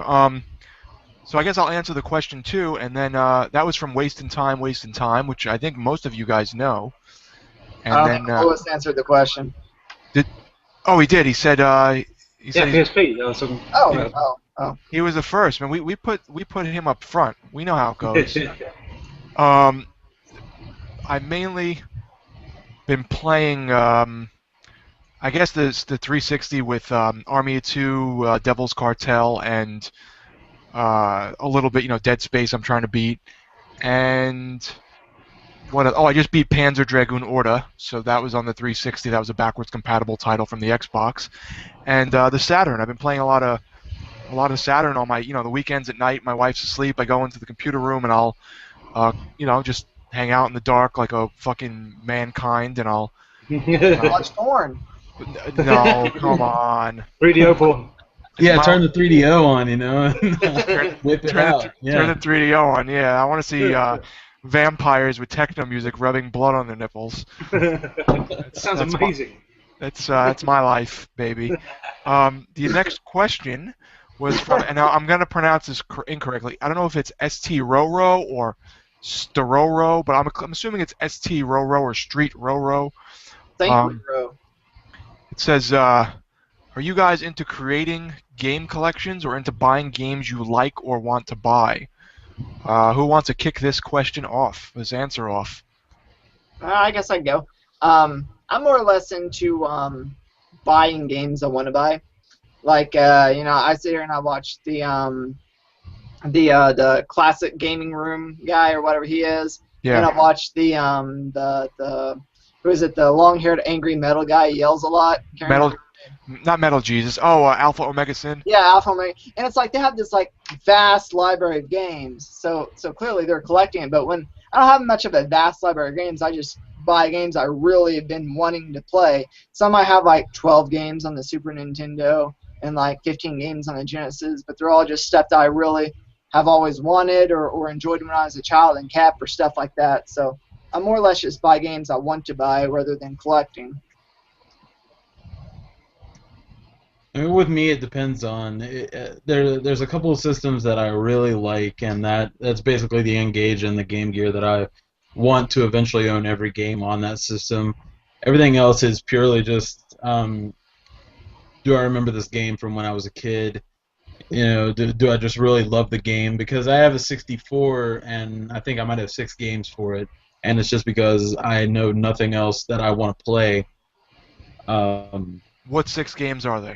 Speaker 1: So I guess I'll answer the question too, and then that was from Wasting Time, which I think most of you guys know. And
Speaker 3: I
Speaker 1: then
Speaker 3: don't think Lois answered the question.
Speaker 1: oh, he did. He said he said
Speaker 4: PSP. That was something.
Speaker 3: Oh.
Speaker 1: he was the first. Man, we put him up front. We know how it goes. I've mainly been playing, I guess the 360 with Army of Two, Devil's Cartel, and a little bit, Dead Space. I'm trying to beat, and I just beat Panzer Dragoon Orta, so that was on the 360. That was a backwards compatible title from the Xbox, and the Saturn. I've been playing a lot of Saturn on my, the weekends at night. My wife's asleep. I go into the computer room and I'll, just hang out in the dark like a fucking mankind, and I'll
Speaker 3: Watch porn.
Speaker 1: no, come on.
Speaker 4: 3DO porn.
Speaker 2: Yeah, turn the 3DO on, and whip it out.
Speaker 1: Turn the 3DO on. Yeah, I want to see vampires with techno music rubbing blood on their nipples.
Speaker 4: That sounds amazing.
Speaker 1: That's my life, baby. The next question was from, and now I'm gonna pronounce this incorrectly. I don't know if it's St Roro or Stororo, but I'm assuming it's St Roro or Street Roro.
Speaker 3: Thank you, bro.
Speaker 1: It says, are you guys into creating game collections or into buying games you like or want to buy? Who wants to kick this answer off?
Speaker 3: I guess I'd go. I'm more or less into buying games I want to buy. Like, I sit here and I watch the classic gaming room guy or whatever he is.
Speaker 1: Yeah.
Speaker 3: And I watch the who is it? The long-haired angry metal guy. He yells a lot.
Speaker 1: Not Metal Jesus. Oh, Alpha Omega Sin.
Speaker 3: Yeah, Alpha Omega. And it's like they have this like vast library of games. So clearly they're collecting it. But when I don't have much of a vast library of games, I just buy games I really have been wanting to play. Some I have like 12 games on the Super Nintendo and like 15 games on the Genesis, but they're all just stuff that I really have always wanted or enjoyed when I was a child and kept or stuff like that. So I more or less just buy games I want to buy rather than collecting.
Speaker 2: I mean, with me, it depends on. There's a couple of systems that I really like, and that's basically the N-Gage and the Game Gear that I want to eventually own every game on that system. Everything else is purely just, do I remember this game from when I was a kid? Do I just really love the game? Because I have a 64, and I think I might have 6 games for it, and it's just because I know nothing else that I want to play.
Speaker 1: What 6 games are they?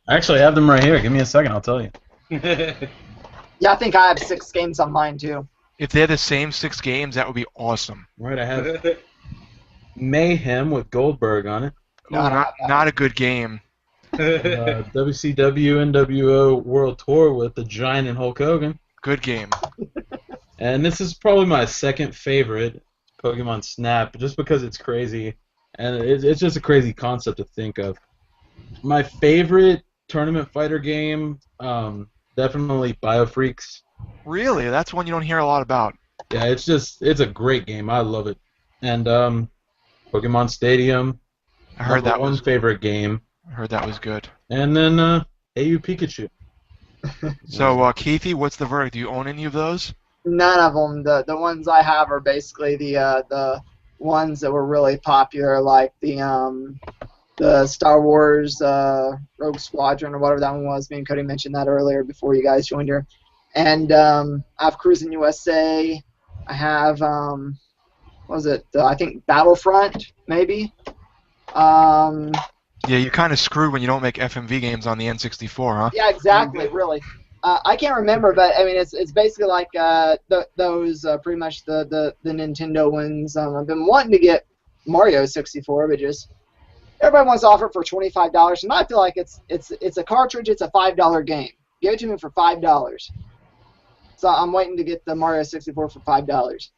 Speaker 2: Actually, I have them right here. Give me a second, I'll tell you.
Speaker 3: Yeah, I think I have 6 games on mine too.
Speaker 1: If they're the same 6 games, that would be awesome.
Speaker 2: Right, I have Mayhem with Goldberg on it.
Speaker 1: Not a good game.
Speaker 2: WCW NWO World Tour with the Giant and Hulk Hogan.
Speaker 1: Good game.
Speaker 2: And this is probably my second favorite, Pokemon Snap, just because it's crazy. And it's just a crazy concept to think of. My favorite tournament fighter game, definitely Biofreaks.
Speaker 1: Really? That's one you don't hear a lot about.
Speaker 2: Yeah, it's a great game. I love it. And Pokemon Stadium.
Speaker 1: I heard that was
Speaker 2: favorite game.
Speaker 1: I heard that was good.
Speaker 2: And then AU Pikachu.
Speaker 1: So, Keithy, what's the verdict? Do you own any of those?
Speaker 3: None of them. The ones I have are basically the ones that were really popular, like the Star Wars Rogue Squadron or whatever that one was. Me and Cody mentioned that earlier before you guys joined here. And I have Cruis'n USA. I have what was it? I think Battlefront maybe.
Speaker 1: Yeah, you're kind of screwed when you don't make FMV games on the N64, huh?
Speaker 3: Yeah, exactly. Really. I can't remember, but I mean, it's basically like those pretty much the Nintendo ones. I've been wanting to get Mario 64, but just Everybody wants to offer it for $25, and I feel like it's a cartridge. It's a $5 game. Give it to me for $5. So I'm waiting to get the Mario 64 for $5.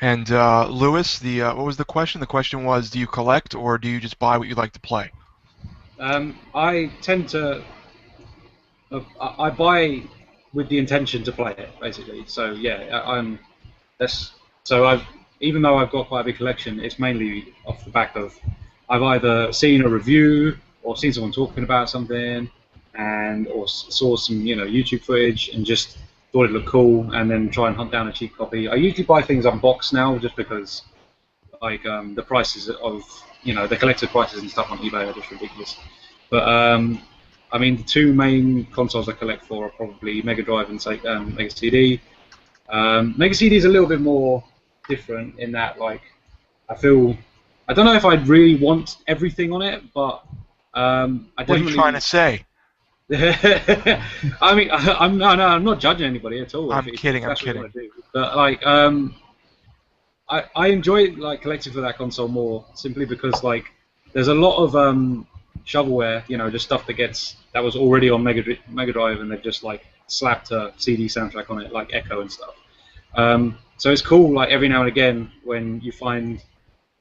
Speaker 1: And Lewis, what was the question? The question was, do you collect or do you just buy what you like to play?
Speaker 4: I tend to. I buy with the intention to play it, basically. So yeah, even though I've got quite a big collection, it's mainly off the back of I've either seen a review or seen someone talking about something, or saw some YouTube footage and just thought it looked cool, and then try and hunt down a cheap copy. I usually buy things unboxed now, just because like the prices of the collected prices and stuff on eBay are just ridiculous. But I mean, the two main consoles I collect for are probably Mega Drive and Mega CD. Mega CD is a little bit more different in that, like, I don't know if I'd really want everything on it, but I definitely.
Speaker 1: What are you trying to say?
Speaker 4: I mean, I'm not judging anybody at all.
Speaker 1: I'm kidding.
Speaker 4: But like, I enjoy like collecting for that console more simply because like there's a lot of shovelware, just stuff that was already on Mega Drive, and they've just like slapped a CD soundtrack on it, like Echo and stuff. So it's cool, like every now and again when you find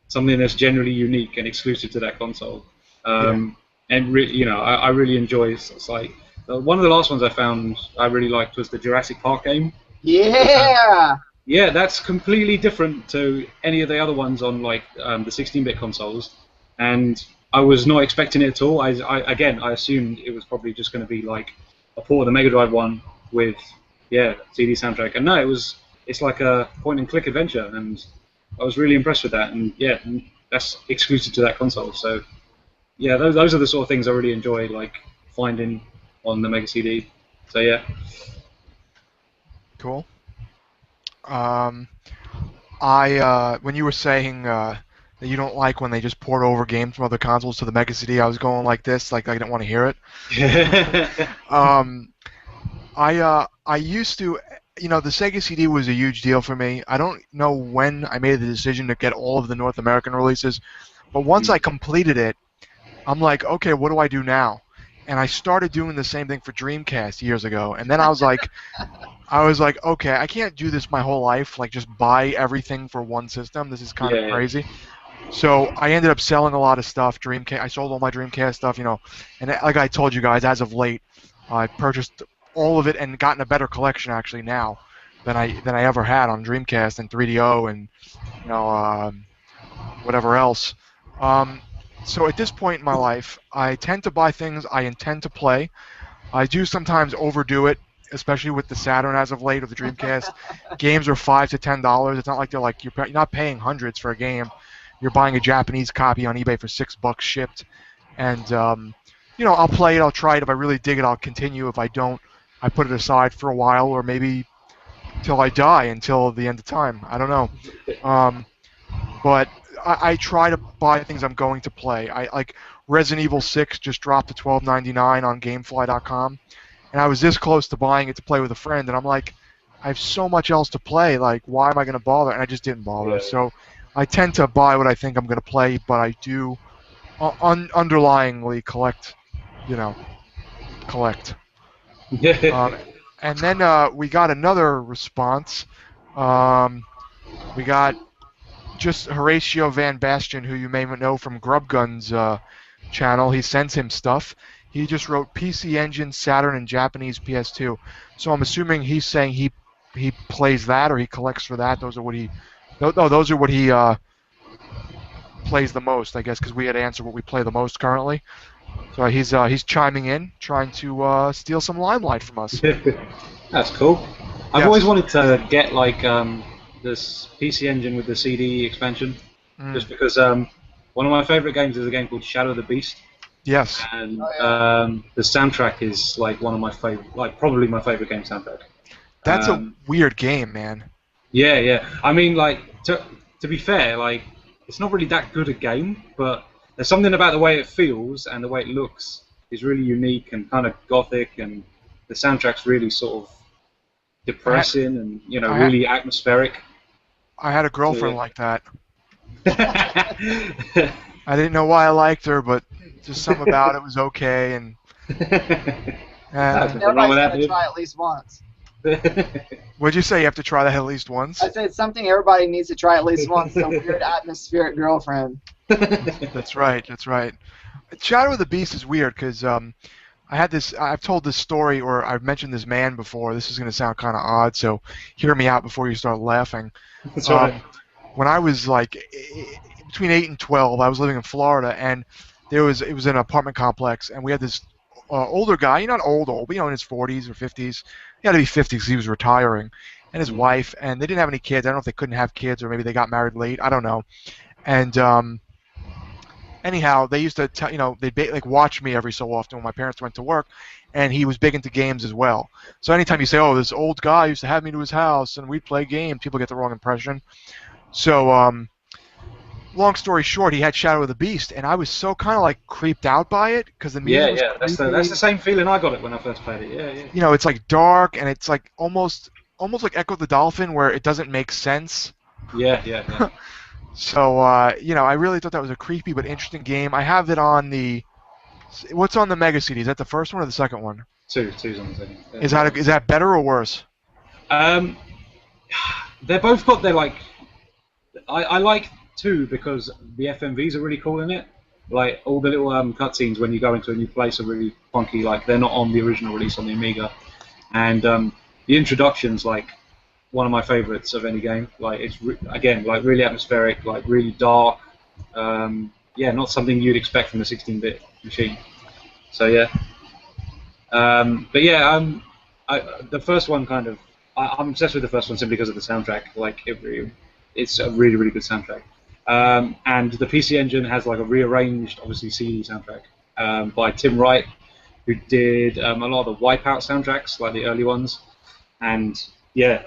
Speaker 4: something that's generally unique and exclusive to that console. And I really enjoy. It's like one of the last ones I found I really liked was the Jurassic Park game.
Speaker 3: Yeah.
Speaker 4: Yeah, that's completely different to any of the other ones on like the 16-bit consoles, and I was not expecting it at all. I assumed it was probably just going to be like a port of the Mega Drive one with CD soundtrack, and no, it's like a point-and-click adventure, and I was really impressed with that, and that's exclusive to that console. So yeah, those are the sort of things I really enjoy, like finding on the Mega CD. So yeah.
Speaker 1: Cool. When you were saying that you don't like when they just port over games from other consoles to the Mega CD, I was going like this, like I didn't want to hear it. I used to, the Sega CD was a huge deal for me. I don't know when I made the decision to get all of the North American releases, but once I completed it, I'm like, okay, what do I do now? And I started doing the same thing for Dreamcast years ago, and then I was like, okay, I can't do this my whole life, like just buy everything for one system. This is kind of crazy. So I ended up selling a lot of stuff. I sold all my Dreamcast stuff, and like I told you guys, as of late, I purchased all of it and gotten a better collection actually now than I ever had on Dreamcast and 3DO and whatever else. So at this point in my life, I tend to buy things I intend to play. I do sometimes overdo it, especially with the Saturn as of late or the Dreamcast. Games are $5 to $10. It's not like you're not paying hundreds for a game. You're buying a Japanese copy on eBay for $6 shipped, and I'll play it. I'll try it. If I really dig it, I'll continue. If I don't, I put it aside for a while, or maybe till I die, until the end of time. I don't know. But I try to buy things I'm going to play. I like Resident Evil 6 just dropped to $12.99 on GameFly.com, and I was this close to buying it to play with a friend, and I'm like, I have so much else to play. Like, why am I going to bother? And I just didn't bother. Yeah. So I tend to buy what I think I'm going to play, but I do underlyingly collect. And then we got another response. We got just Horatio Van Bastian, who you may know from Grubgun's channel. He sends him stuff. He just wrote PC Engine, Saturn, and Japanese PS2. So I'm assuming he's saying he plays that, or he collects for that. Those are what he plays the most, I guess, because we had answered what we play the most currently. So he's chiming in, trying to steal some limelight from us.
Speaker 4: That's cool. I've always wanted to get like this PC Engine with the CD expansion, just because one of my favorite games is a game called Shadow of the Beast.
Speaker 1: Yes.
Speaker 4: And the soundtrack is like one of my favorite, like probably my favorite game soundtrack.
Speaker 1: That's a weird game, man.
Speaker 4: Yeah. I mean, like to be fair, like it's not really that good a game, but there's something about the way it feels and the way it looks is really unique and kind of gothic, and the soundtrack's really sort of depressing and really atmospheric.
Speaker 1: I had a girlfriend like that. I didn't know why I liked her, but just something about it was okay. And
Speaker 4: Nothing wrong
Speaker 3: Everybody's
Speaker 4: with that,
Speaker 3: gonna
Speaker 4: dude.
Speaker 3: try at least once.
Speaker 1: what'd you say? You have to try that at least once.
Speaker 3: I said it's something everybody needs to try at least once. Some weird atmospheric girlfriend.
Speaker 1: That's right. That's right. Shadow of the Beast is weird because I had this. I've told this story, or I've mentioned this man before. This is going to sound kind of odd, so hear me out before you start laughing.
Speaker 4: That's right.
Speaker 1: When I was like between 8 and 12, I was living in Florida, and it was an apartment complex, and we had this older guy. Not old, but in his 40s or 50s. He had to be 50 because he was retiring, and his wife, and they didn't have any kids. I don't know if they couldn't have kids, or maybe they got married late. I don't know. And anyhow, they used to they'd watch me every so often when my parents went to work, and he was big into games as well. So anytime you say, "Oh, this old guy used to have me to his house and we'd play games," people get the wrong impression. So long story short, he had Shadow of the Beast, and I was so kind of like creeped out by it because the music was creepy.
Speaker 4: That's the same feeling I got it when I first played it. Yeah.
Speaker 1: You know, it's like dark, and it's like almost like Echo the Dolphin, where it doesn't make sense.
Speaker 4: Yeah.
Speaker 1: So I really thought that was a creepy but interesting game. I have it on the. What's on the Mega CD? Is that the first one or the second one?
Speaker 4: Two's on the second. Yeah.
Speaker 1: Is that better or worse?
Speaker 4: They're both got their like. I like 2 because the FMVs are really cool in it. Like all the little cutscenes when you go into a new place are really funky. Like they're not on the original release on the Amiga, and the introduction's like one of my favorites of any game. Like it's again like really atmospheric, like really dark. Not something you'd expect from a 16-bit machine. So yeah. The first one kind of I'm obsessed with the first one simply because of the soundtrack. Like it's a really really good soundtrack. And the PC Engine has like a rearranged, obviously CD soundtrack by Tim Wright, who did a lot of the Wipeout soundtracks, like the early ones. And yeah,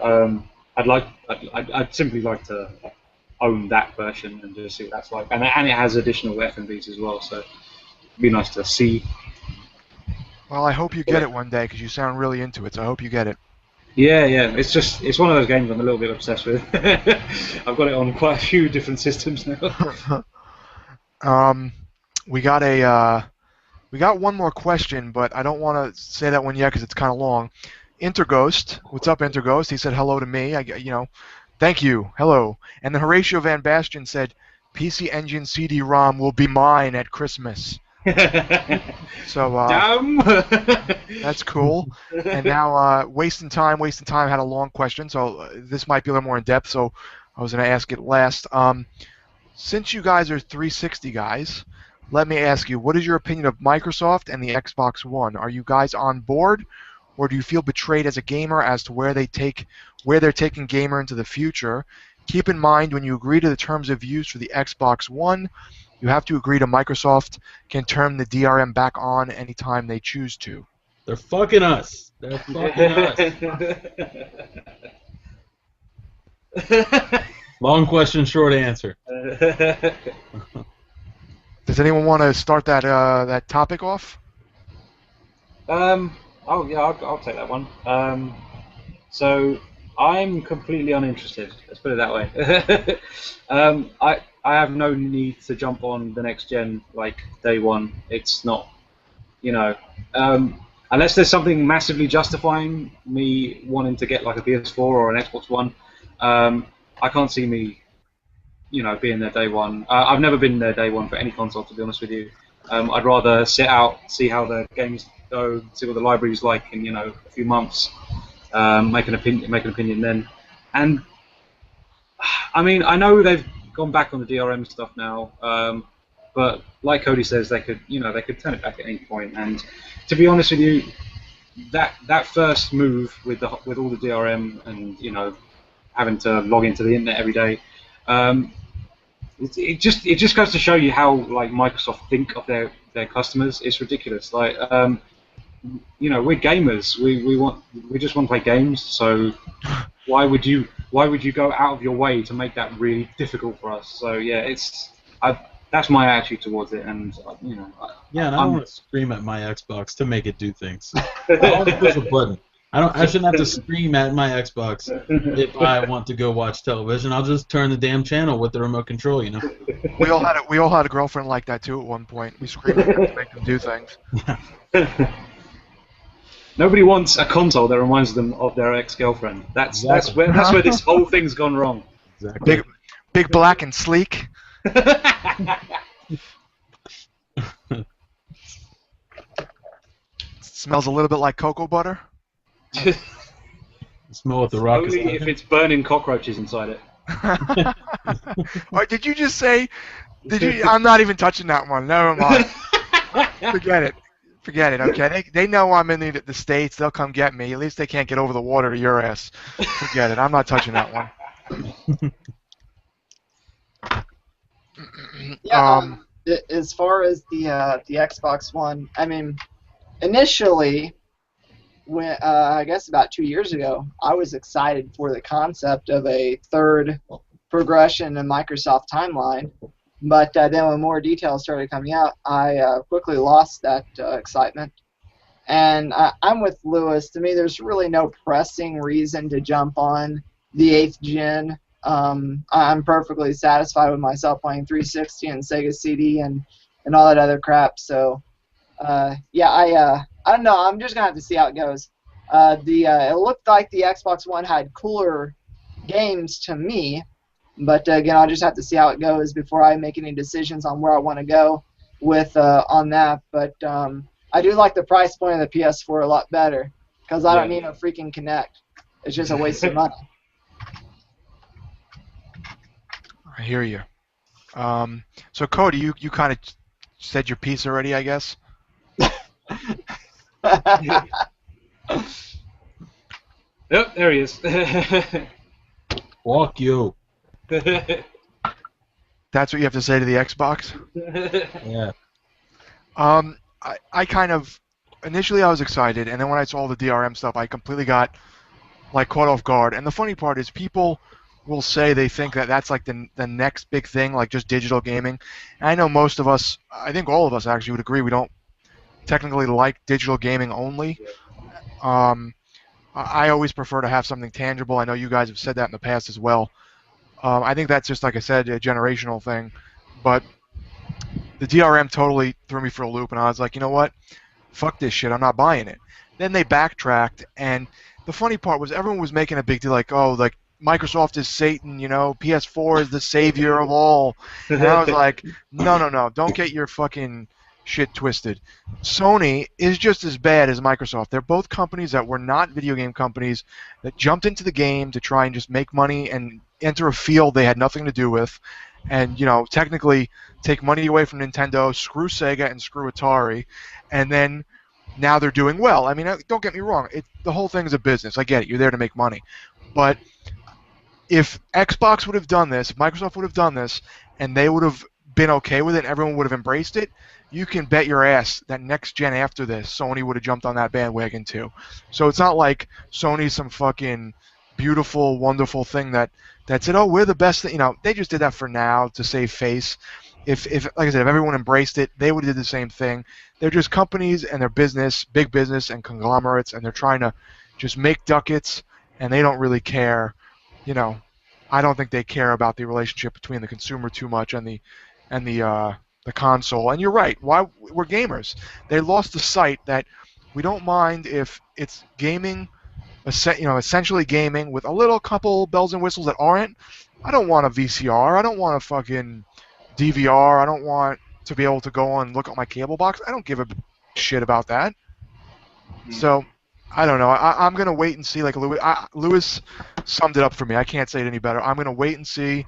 Speaker 4: I'd simply like to own that version and just see what that's like. And it has additional FMVs as well, so it'd be nice to see.
Speaker 1: Well, I hope you get it one day because you sound really into it. So I hope you get it.
Speaker 4: Yeah. It's one of those games I'm a little bit obsessed with. I've got it on quite a few different systems now.
Speaker 1: We got one more question, but I don't want to say that one yet because it's kind of long. Interghost, what's up, Interghost? He said hello to me. Thank you, hello. And then Horatio Van Bastian said, "PC Engine CD-ROM will be mine at Christmas." So
Speaker 4: Damn.
Speaker 1: that's cool. And now wasting time had a long question, so this might be a little more in depth. So I was going to ask it last. Since you guys are 360 guys, let me ask you, what is your opinion of Microsoft and the Xbox One? Are you guys on board, or do you feel betrayed as a gamer as to where they're taking gamer into the future? Keep in mind when you agree to the terms of use for the Xbox One, you have to agree to Microsoft can turn the DRM back on anytime they choose to.
Speaker 2: They're fucking us. They're fucking us. Long question, short answer.
Speaker 1: Does anyone want to start that topic off?
Speaker 4: Oh yeah, I'll take that one. So I'm completely uninterested. Let's put it that way. I have no need to jump on the next gen like day one. It's not, unless there's something massively justifying me wanting to get like a PS4 or an Xbox One. I can't see me, being there day one. I've never been there day one for any console, to be honest with you. I'd rather sit out, see how the games go, see what the library's like in a few months, make an opinion then. And I mean, I know they've gone back on the DRM stuff now, but like Cody says, they could turn it back at any point. And to be honest with you, that first move with all the DRM and having to log into the internet every day, it just goes to show you how like Microsoft think of their customers. It's ridiculous. Like we're gamers. We just want to play games. So why would you go out of your way to make that really difficult for us? So yeah, that's my attitude towards it, and
Speaker 2: Yeah, and I don't want to scream at my Xbox to make it do things. I want to push a button. I shouldn't have to scream at my Xbox if I want to go watch television. I'll just turn the damn channel with the remote control, you know.
Speaker 1: We all had a girlfriend like that too at one point. We screamed at them to make them do things.
Speaker 4: Nobody wants a console that reminds them of their ex-girlfriend. That's where this whole thing's gone wrong.
Speaker 2: Exactly.
Speaker 1: Big black and sleek. Smells a little bit like cocoa butter.
Speaker 2: Smell what the rock is.
Speaker 4: Only if it's burning cockroaches inside it.
Speaker 1: Or did you just say? I'm not even touching that one. Never mind. Forget it. Okay, they know I'm in the States. They'll come get me. At least they can't get over the water to your ass. Forget it. I'm not touching that one.
Speaker 3: Yeah. As far as the Xbox One, I mean, initially, when I guess about 2 years ago, I was excited for the concept of a third progression in Microsoft Timeline. But then when more details started coming out, I quickly lost that excitement. And I'm with Lewis. To me, there's really no pressing reason to jump on the 8th gen. I'm perfectly satisfied with myself playing 360 and Sega CD and all that other crap. So, yeah, I don't know. I'm just going to have to see how it goes. It looked like the Xbox One had cooler games to me. But again, I'll just have to see how it goes before I make any decisions on where I want to go with on that. But I do like the price point of the PS4 a lot better because I don't need a freaking Kinect. It's just a waste of money.
Speaker 1: I hear you. So Cody, you kind of said your piece already, I guess.
Speaker 4: Yep, there he is.
Speaker 2: Fuck you.
Speaker 1: That's what you have to say to the Xbox?
Speaker 2: Yeah.
Speaker 1: I kind of initially I was excited, and then when I saw the DRM stuff, I completely got like caught off guard. And the funny part is, people will say they think that that's like the next big thing, like just digital gaming. And I know most of us, I think all of us actually would agree, we don't technically like digital gaming only. I always prefer to have something tangible. I know you guys have said that in the past as well. I think that's just, like I said, a generational thing. But the DRM totally threw me for a loop, and I was like, you know what? Fuck this shit. I'm not buying it. Then they backtracked, and the funny part was everyone was making a big deal, like, oh, like, Microsoft is Satan, you know, PS4 is the savior of all. And I was like, no, don't get your fucking shit twisted. Sony is just as bad as Microsoft. They're both companies that were not video game companies that jumped into the game to try and just make money and enter a field they had nothing to do with, and, you know, technically take money away from Nintendo, screw Sega and screw Atari, and then now they're doing well. I mean, don't get me wrong, the whole thing is a business. I get it, you're there to make money. But if Xbox would have done this, if Microsoft would have done this, and they would have been okay with it and everyone would have embraced it, you can bet your ass that next gen after this, Sony would have jumped on that bandwagon too. So it's not like Sony's some fucking beautiful, wonderful thing that said, oh, we're the best thing. You know, they just did that for now to save face. If like I said, if everyone embraced it, they would have did the same thing. They're just companies, and they're business, big business and conglomerates, and they're trying to just make ducats, and they don't really care. You know, I don't think they care about the relationship between the consumer too much and the console. And you're right. Why we're gamers. They lost the sight that we don't mind if it's gaming, you know, essentially gaming with a little couple bells and whistles that aren't. I don't want a VCR. I don't want a fucking DVR. I don't want to be able to go on and look at my cable box. I don't give a shit about that. So, I don't know. I'm going to wait and see. Like Lewis summed it up for me. I can't say it any better. I'm going to wait and see,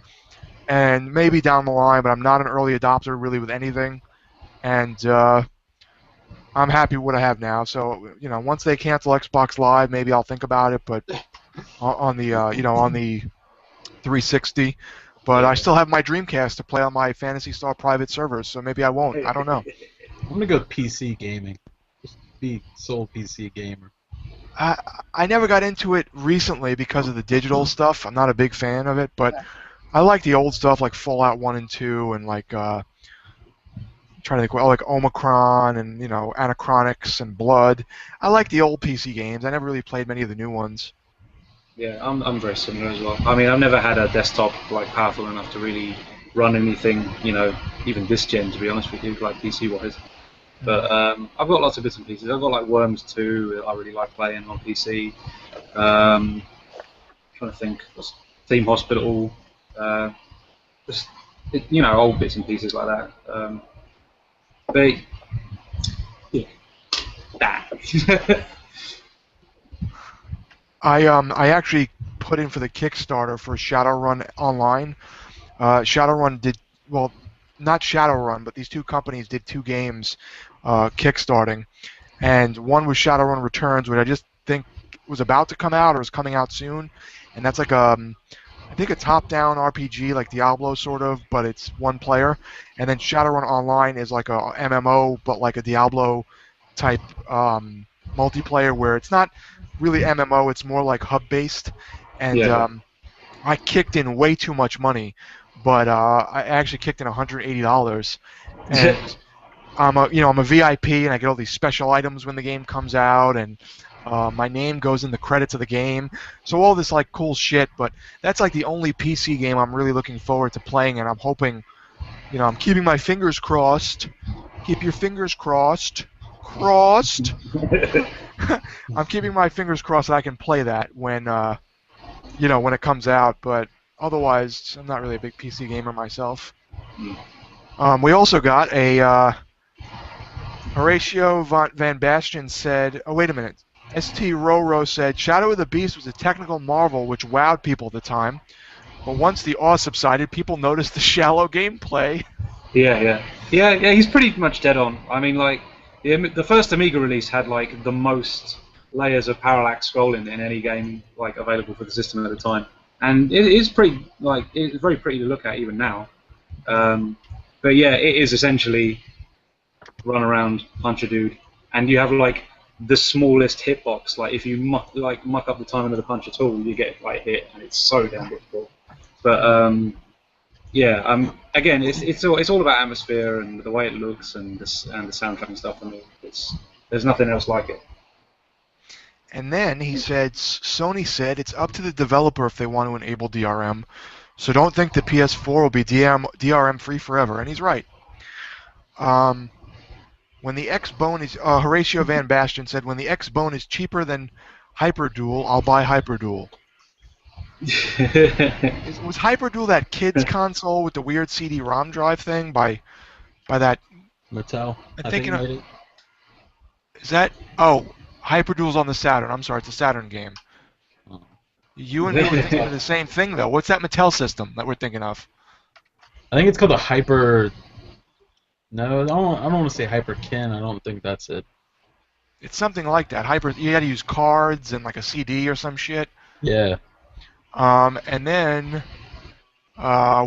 Speaker 1: and maybe down the line, but I'm not an early adopter really with anything. And I'm happy with what I have now. So, you know, once they cancel Xbox Live, maybe I'll think about it. But on the on the 360, but I still have my Dreamcast to play on my Phantasy Star private servers. So maybe I won't. I don't know.
Speaker 2: I'm gonna go PC gaming. Just be sole PC gamer.
Speaker 1: I never got into it recently because of the digital stuff. I'm not a big fan of it, but I like the old stuff like Fallout 1 and 2 and like trying to think, well, like Omicron and Anachronics and Blood. I like the old PC games. I never really played many of the new ones.
Speaker 4: Yeah, I'm very similar as well. I mean, I've never had a desktop like powerful enough to really run anything, even this gen, to be honest with you, like PC-wise. But I've got lots of bits and pieces. I've got like Worms 2, I really like playing on PC. Trying to think, Theme Hospital, just old bits and pieces like that. But yeah, that.
Speaker 1: I actually put in for the Kickstarter for Shadowrun Online. Shadowrun did, well, not Shadowrun, but these two companies did 2 games kickstarting, and one was Shadowrun Returns, which I just think was about to come out or is coming out soon, and that's like I think a top-down RPG like Diablo sort of, but it's one player, and then Shadowrun Online is like a MMO, but like a Diablo type multiplayer where it's not really MMO, it's more like hub-based, and
Speaker 4: Yeah.
Speaker 1: I kicked in way too much money, but I actually kicked in $180, and I'm a VIP, and I get all these special items when the game comes out, and my name goes in the credits of the game, so all this like cool shit. But that's like the only PC game I'm really looking forward to playing, and I'm hoping, I'm keeping my fingers crossed. Keep your fingers crossed. Crossed. I'm keeping my fingers crossed that I can play that when when it comes out. But otherwise, I'm not really a big PC gamer myself. We also got a Horatio Van Bastian said, oh, wait a minute. ST Roro said, Shadow of the Beast was a technical marvel which wowed people at the time. But once the awe subsided, people noticed the shallow gameplay.
Speaker 4: Yeah. He's pretty much dead on. I mean, like, the first Amiga release had like the most layers of parallax scrolling in any game like available for the system at the time, and it is pretty it's very pretty to look at even now. But yeah, it is essentially run around, punch a dude, and you have like the smallest hitbox. Like if you muck up the timing of the punch at all, you get like hit, and it's so damn difficult. But again, it's all about atmosphere and the way it looks and the soundtrack and stuff. I mean, there's nothing else like it.
Speaker 1: And then he said, Sony said it's up to the developer if they want to enable DRM. So don't think the PS4 will be DRM free forever. And he's right. When the X-Bone is, Horatio Van Bastian said, when the X-Bone is cheaper than Hyperdual, I'll buy Hyperdual. Was Hyperdual that kids console with the weird CD-ROM drive thing by that?
Speaker 2: Mattel.
Speaker 1: I'm thinking of, is that? Oh, Hyperdual's on the Saturn. I'm sorry, it's a Saturn game. You and me were thinking of the same thing, though. What's that Mattel system that we're thinking of?
Speaker 2: I think it's called the Hyper. No, I don't want to say Hyperkin. I don't think that's it.
Speaker 1: It's something like that. You had to use cards and like a CD or some shit.
Speaker 2: Yeah.
Speaker 1: And then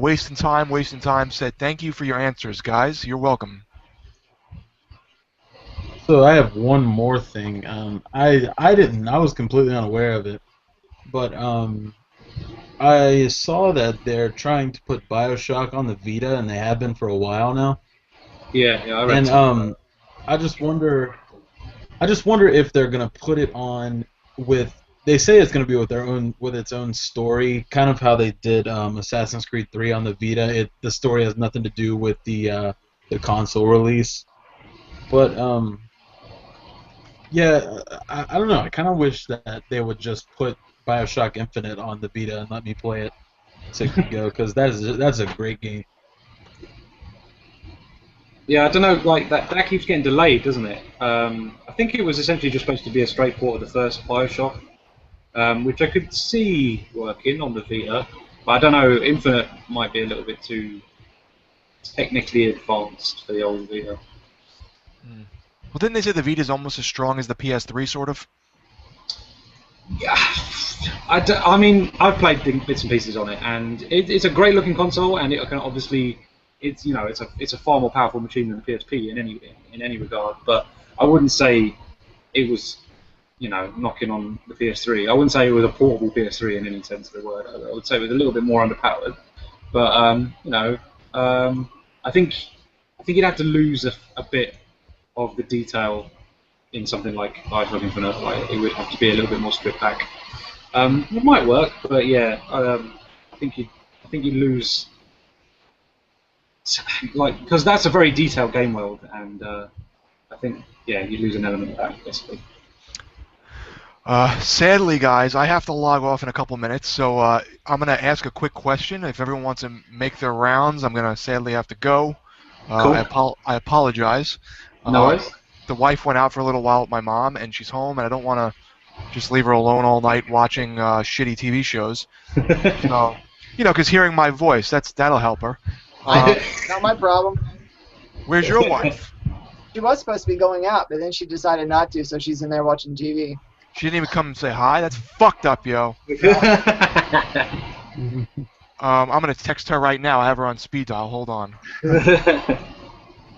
Speaker 1: Wasting Time said, thank you for your answers, guys. You're welcome.
Speaker 2: So I have one more thing. I was completely unaware of it, but I saw that they're trying to put BioShock on the Vita, and they have been for a while now.
Speaker 4: Yeah, I read.
Speaker 2: And I just wonder if they're gonna put it on with. They say it's gonna be with its own story, kind of how they did Assassin's Creed 3 on the Vita. The story has nothing to do with the console release, but yeah, I don't know. I kind of wish that they would just put BioShock Infinite on the Vita and let me play it 60 go, because that's a great game.
Speaker 4: Yeah, I don't know, like that keeps getting delayed, doesn't it? I think it was essentially just supposed to be a straight port of the first BioShock, which I could see working on the Vita, but I don't know, Infinite might be a little bit too technically advanced for the old Vita.
Speaker 1: Well, didn't they say the Vita's almost as strong as the PS3, sort of?
Speaker 4: Yeah, I mean, I've played bits and pieces on it, and it's a great looking console, and it can obviously, it's a far more powerful machine than the PSP in any regard. But I wouldn't say it was, knocking on the PS3. I wouldn't say it was a portable PS3 in any sense of the word. I would say it was a little bit more underpowered. But I think think you'd have to lose a bit of the detail in something like Eyes Looking for Nerf. Like, it would have to be a little bit more stripped back. It might work, but yeah, I think you lose, like, because that's a very detailed game world, and I think you lose an element of that basically.
Speaker 1: Sadly, guys, I have to log off in a couple minutes, so I'm going to ask a quick question. If everyone wants to make their rounds, I'm going to sadly have to go.
Speaker 4: Cool.
Speaker 1: I apologize.
Speaker 4: No worries.
Speaker 1: The wife went out for a little while with my mom, and she's home, and I don't want to just leave her alone all night watching shitty TV shows. So, because hearing my voice, that'll help her.
Speaker 3: Not my problem.
Speaker 1: Where's your wife?
Speaker 3: She was supposed to be going out, but then she decided not to, so she's in there watching TV.
Speaker 1: She didn't even come and say hi? That's fucked up, yo. I'm going to text her right now. I have her on speed dial. Hold on.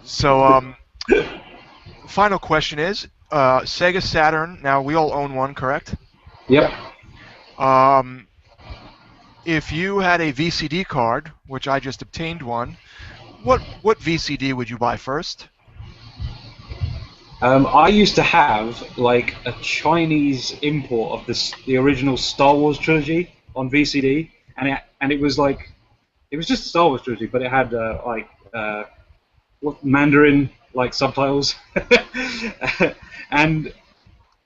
Speaker 1: So, final question is, Sega Saturn, now we all own one, correct?
Speaker 4: Yep.
Speaker 1: If you had a VCD card, which I just obtained one, what VCD would you buy first?
Speaker 4: I used to have like a Chinese import of the original Star Wars trilogy on VCD, and it was just a Star Wars trilogy, but it had Mandarin like subtitles, and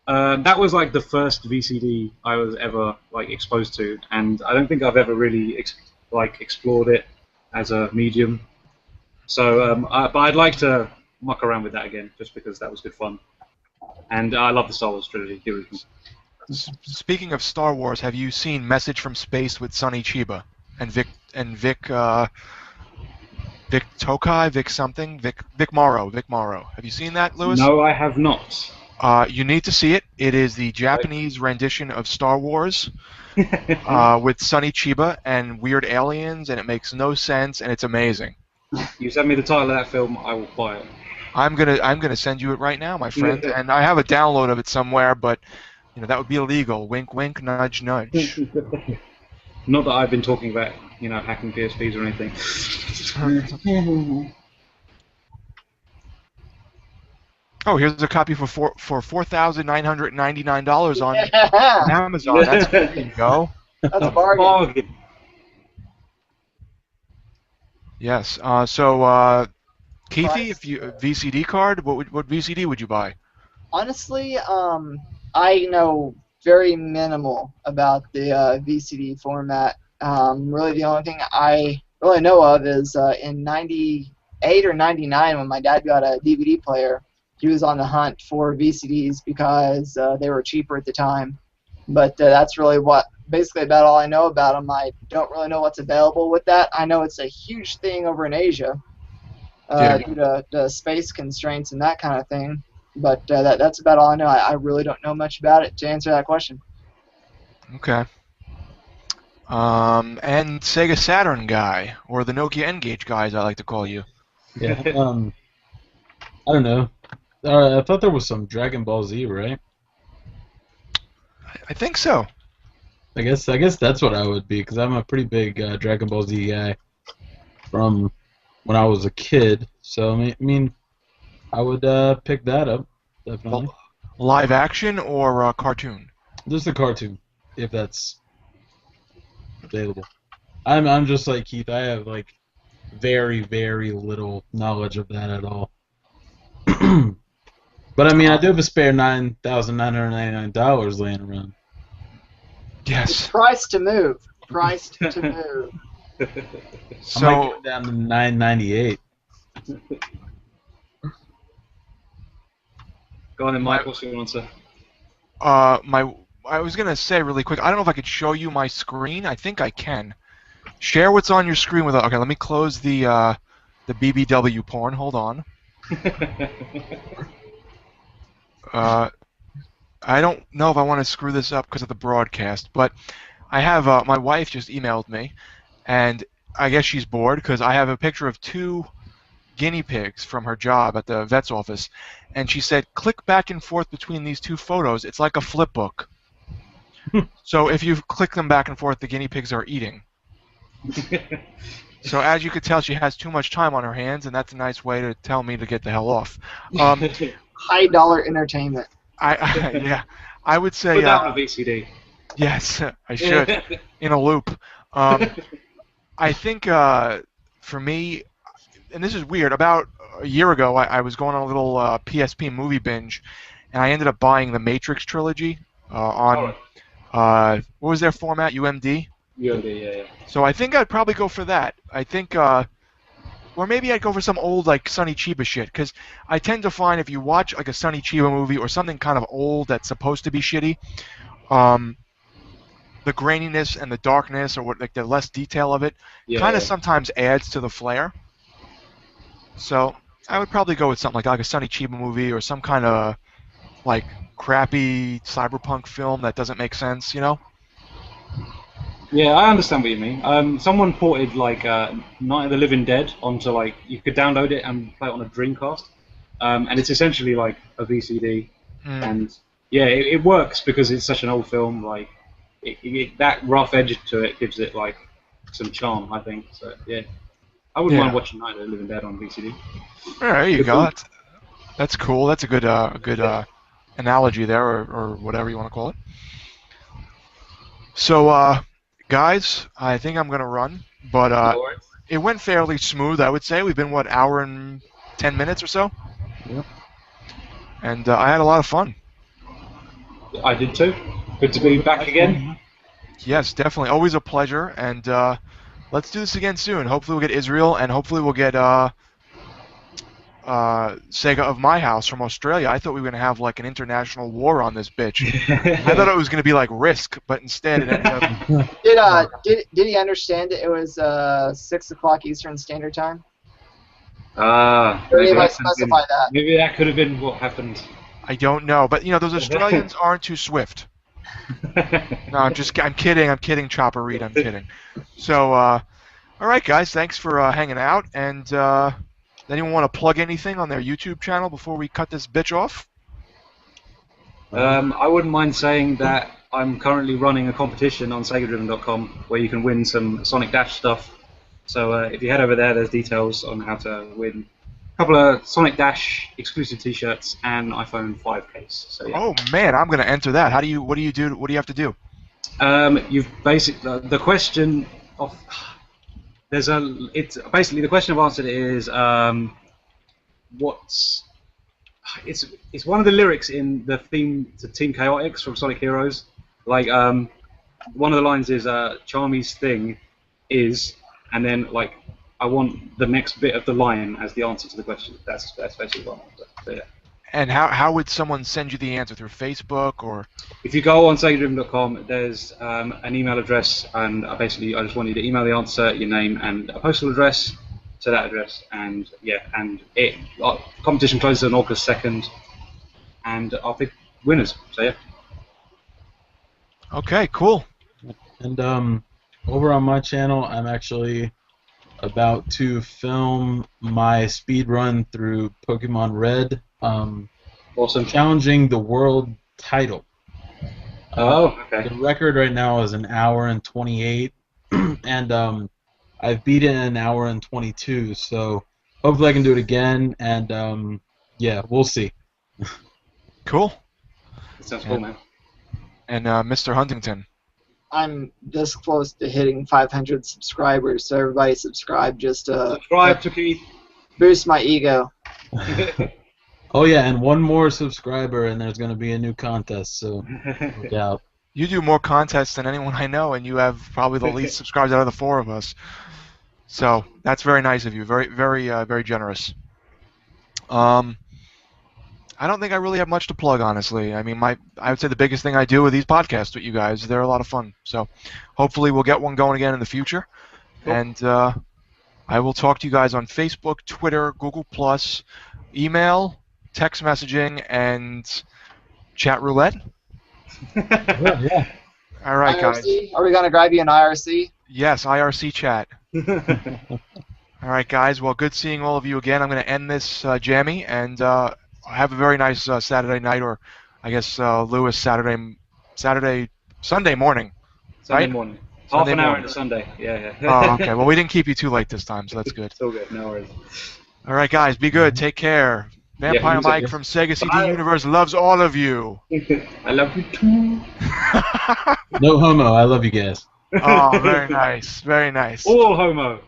Speaker 4: that was like the first VCD I was ever like exposed to, and I don't think I've ever really explored it as a medium. So, but I'd like to muck around with that again, just because that was good fun. And I love the Star Wars trilogy, the original.
Speaker 1: Speaking of Star Wars, have you seen Message from Space with Sonny Chiba and Vic Tokai, Vic Morrow? Have you seen that, Lewis?
Speaker 4: No, I have not.
Speaker 1: You need to see it. It is the Japanese rendition of Star Wars with Sonny Chiba and weird aliens, and it makes no sense, and it's amazing.
Speaker 4: You send me the title of that film, I will buy it.
Speaker 1: I'm gonna send you it right now, my friend, and I have a download of it somewhere, but that would be illegal. Wink, wink, nudge, nudge.
Speaker 4: Not that I've been talking about hacking PSPs or anything.
Speaker 1: Oh, here's a copy for $4,999 on Amazon. There you go.
Speaker 3: That's a bargain.
Speaker 1: Yes. So, Keithy, if you VCD card, what VCD would you buy?
Speaker 3: Honestly, I know very minimal about the VCD format. Really, the only thing I really know of is in '98 or '99 when my dad got a DVD player. He was on the hunt for VCDs because they were cheaper at the time. But that's really basically about all I know about them. I don't really know what's available with that. I know it's a huge thing over in Asia due to the space constraints and that kind of thing. But that's about all I know. I really don't know much about it to answer that question.
Speaker 1: Okay. And Sega Saturn Guy, or the Nokia N-Gage guy, as I like to call you.
Speaker 2: Yeah. I don't know. I thought there was some Dragon Ball Z, right?
Speaker 1: I think so.
Speaker 2: I guess that's what I would be, because I'm a pretty big Dragon Ball Z guy from when I was a kid. So I mean, I would pick that up, definitely.
Speaker 1: Live action or cartoon?
Speaker 2: Just a cartoon, if that's available. I'm just like Keith. I have like very, very little knowledge of that at all. But I mean, I do have a spare $9,999 laying around.
Speaker 1: Yes.
Speaker 3: Price to move. Priced to move.
Speaker 2: So, I might go down to $9.98.
Speaker 4: Go on then, Mike. What's your answer?
Speaker 1: I was gonna say really quick. I don't know if I could show you my screen. I think I can. Share what's on your screen with. Okay, let me close the BBW porn. Hold on. I don't know if I want to screw this up because of the broadcast, but I have my wife just emailed me, and I guess she's bored because I have a picture of 2 guinea pigs from her job at the vet's office, and she said, click back and forth between these 2 photos. It's like a flip book. So if you click them back and forth, the guinea pigs are eating. So as you could tell, she has too much time on her hands, and that's a nice way to tell me to get the hell off.
Speaker 3: High dollar entertainment.
Speaker 1: Yeah, I would say
Speaker 4: Put that on a VCD.
Speaker 1: yes, I should in a loop. I think for me, and this is weird. About a year ago, I was going on a little PSP movie binge, and I ended up buying the Matrix trilogy on what was their format? UMD.
Speaker 4: UMD, yeah.
Speaker 1: So I think I'd probably go for that. I think, or maybe I'd go for some old like Sonny Chiba shit, because I tend to find if you watch like a Sonny Chiba movie or something kind of old that's supposed to be shitty, the graininess and the darkness or what like the less detail of it kind of sometimes adds to the flair. So I would probably go with something like a Sonny Chiba movie or some kind of like crappy cyberpunk film that doesn't make sense, you know?
Speaker 4: Yeah, I understand what you mean. Someone ported like Night of the Living Dead onto like you could download it and play it on a Dreamcast, and it's essentially like a VCD, and yeah, it works because it's such an old film. Like that rough edge to it gives it like some charm, I think. So yeah, I wouldn't mind watching Night of the Living Dead on VCD.
Speaker 1: There you go. That's cool. That's a good analogy there, or whatever you want to call it. So, guys, I think I'm gonna run, but it went fairly smooth, I would say. We've been hour and 10 minutes or so.
Speaker 2: Yep.
Speaker 1: And I had a lot of fun.
Speaker 4: I did too. Good to be back again.
Speaker 1: Yes, definitely. Always a pleasure. And let's do this again soon. Hopefully we'll get Israel, and hopefully we'll get Sega of my house from Australia. I thought we were going to have like an international war on this bitch. I thought it was going to be like Risk, but instead it ended up...
Speaker 3: Did he understand it? It was 6 o'clock Eastern Standard Time?
Speaker 4: Maybe
Speaker 3: Maybe
Speaker 4: that could have been what happened.
Speaker 1: I don't know, but you know those Australians aren't too swift. No, I'm kidding, Chopper Reed, I'm kidding. So, all right, guys, thanks for hanging out, and anyone want to plug anything on their YouTube channel before we cut this bitch off?
Speaker 4: I wouldn't mind saying that I'm currently running a competition on segadriven.com where you can win some Sonic Dash stuff. So if you head over there, there's details on how to win a couple of Sonic Dash exclusive T-shirts and iPhone 5 case. So yeah.
Speaker 1: Oh man, I'm gonna enter that. What do you do? What do you have to do?
Speaker 4: You've basically the question of basically the question I've answered is it's one of the lyrics in the theme to Team Chaotix from Sonic Heroes. Like one of the lines is Charmy's thing is, and then like I want the next bit of the line as the answer to the question. That's basically what I want. So, yeah.
Speaker 1: And how would someone send you the answer, through Facebook or?
Speaker 4: If you go on segadriven.com, there's an email address, and basically I just want you to email the answer, your name, and a postal address to that address, and yeah, and competition closes on August 2nd, and I'll pick winners. So yeah.
Speaker 1: Okay, cool.
Speaker 2: And over on my channel, I'm actually about to film my speed run through Pokemon Red.
Speaker 4: Awesome.
Speaker 2: Challenging the world title.
Speaker 4: Okay.
Speaker 2: The record right now is 1 hour and 28, and I've beat it in 1 hour and 22. So hopefully I can do it again, and yeah, we'll see.
Speaker 1: Cool.
Speaker 4: That sounds cool, man.
Speaker 1: And Mr. Huntington.
Speaker 3: I'm this close to hitting 500 subscribers, so everybody subscribe just to
Speaker 4: subscribe to Keith.
Speaker 3: Boost my ego.
Speaker 2: Oh yeah, and one more subscriber, and there's going to be a new contest. So look out.
Speaker 1: You do more contests than anyone I know, and you have probably the least subscribers out of the 4 of us. So that's very nice of you. Very, very, very generous. I don't think I really have much to plug, honestly. I mean, I would say the biggest thing I do with these podcasts with you guys, they're a lot of fun. So hopefully we'll get one going again in the future. Cool. And I will talk to you guys on Facebook, Twitter, Google+, email, text messaging, and chat roulette.
Speaker 2: Yeah.
Speaker 1: All right,
Speaker 3: IRC?
Speaker 1: guys.
Speaker 3: Are we going to grab you an IRC?
Speaker 1: Yes, IRC chat. All right, guys. Well, good seeing all of you again. I'm going to end this jammy, and have a very nice Saturday night, or I guess Lewis Sunday morning.
Speaker 4: Sunday morning. Half an hour
Speaker 1: morning.
Speaker 4: into Sunday. Yeah.
Speaker 1: Oh, okay. Well, we didn't keep you too late this time, so that's good.
Speaker 4: It's all good. No worries.
Speaker 1: All right, guys, be good. Take care. Vampire
Speaker 4: you too.
Speaker 1: Mike from Sega CD
Speaker 4: Bye.
Speaker 1: Universe loves all of you.
Speaker 4: I love you too.
Speaker 2: No homo. I love you guys.
Speaker 1: Oh, very nice. Very nice.
Speaker 4: All homo.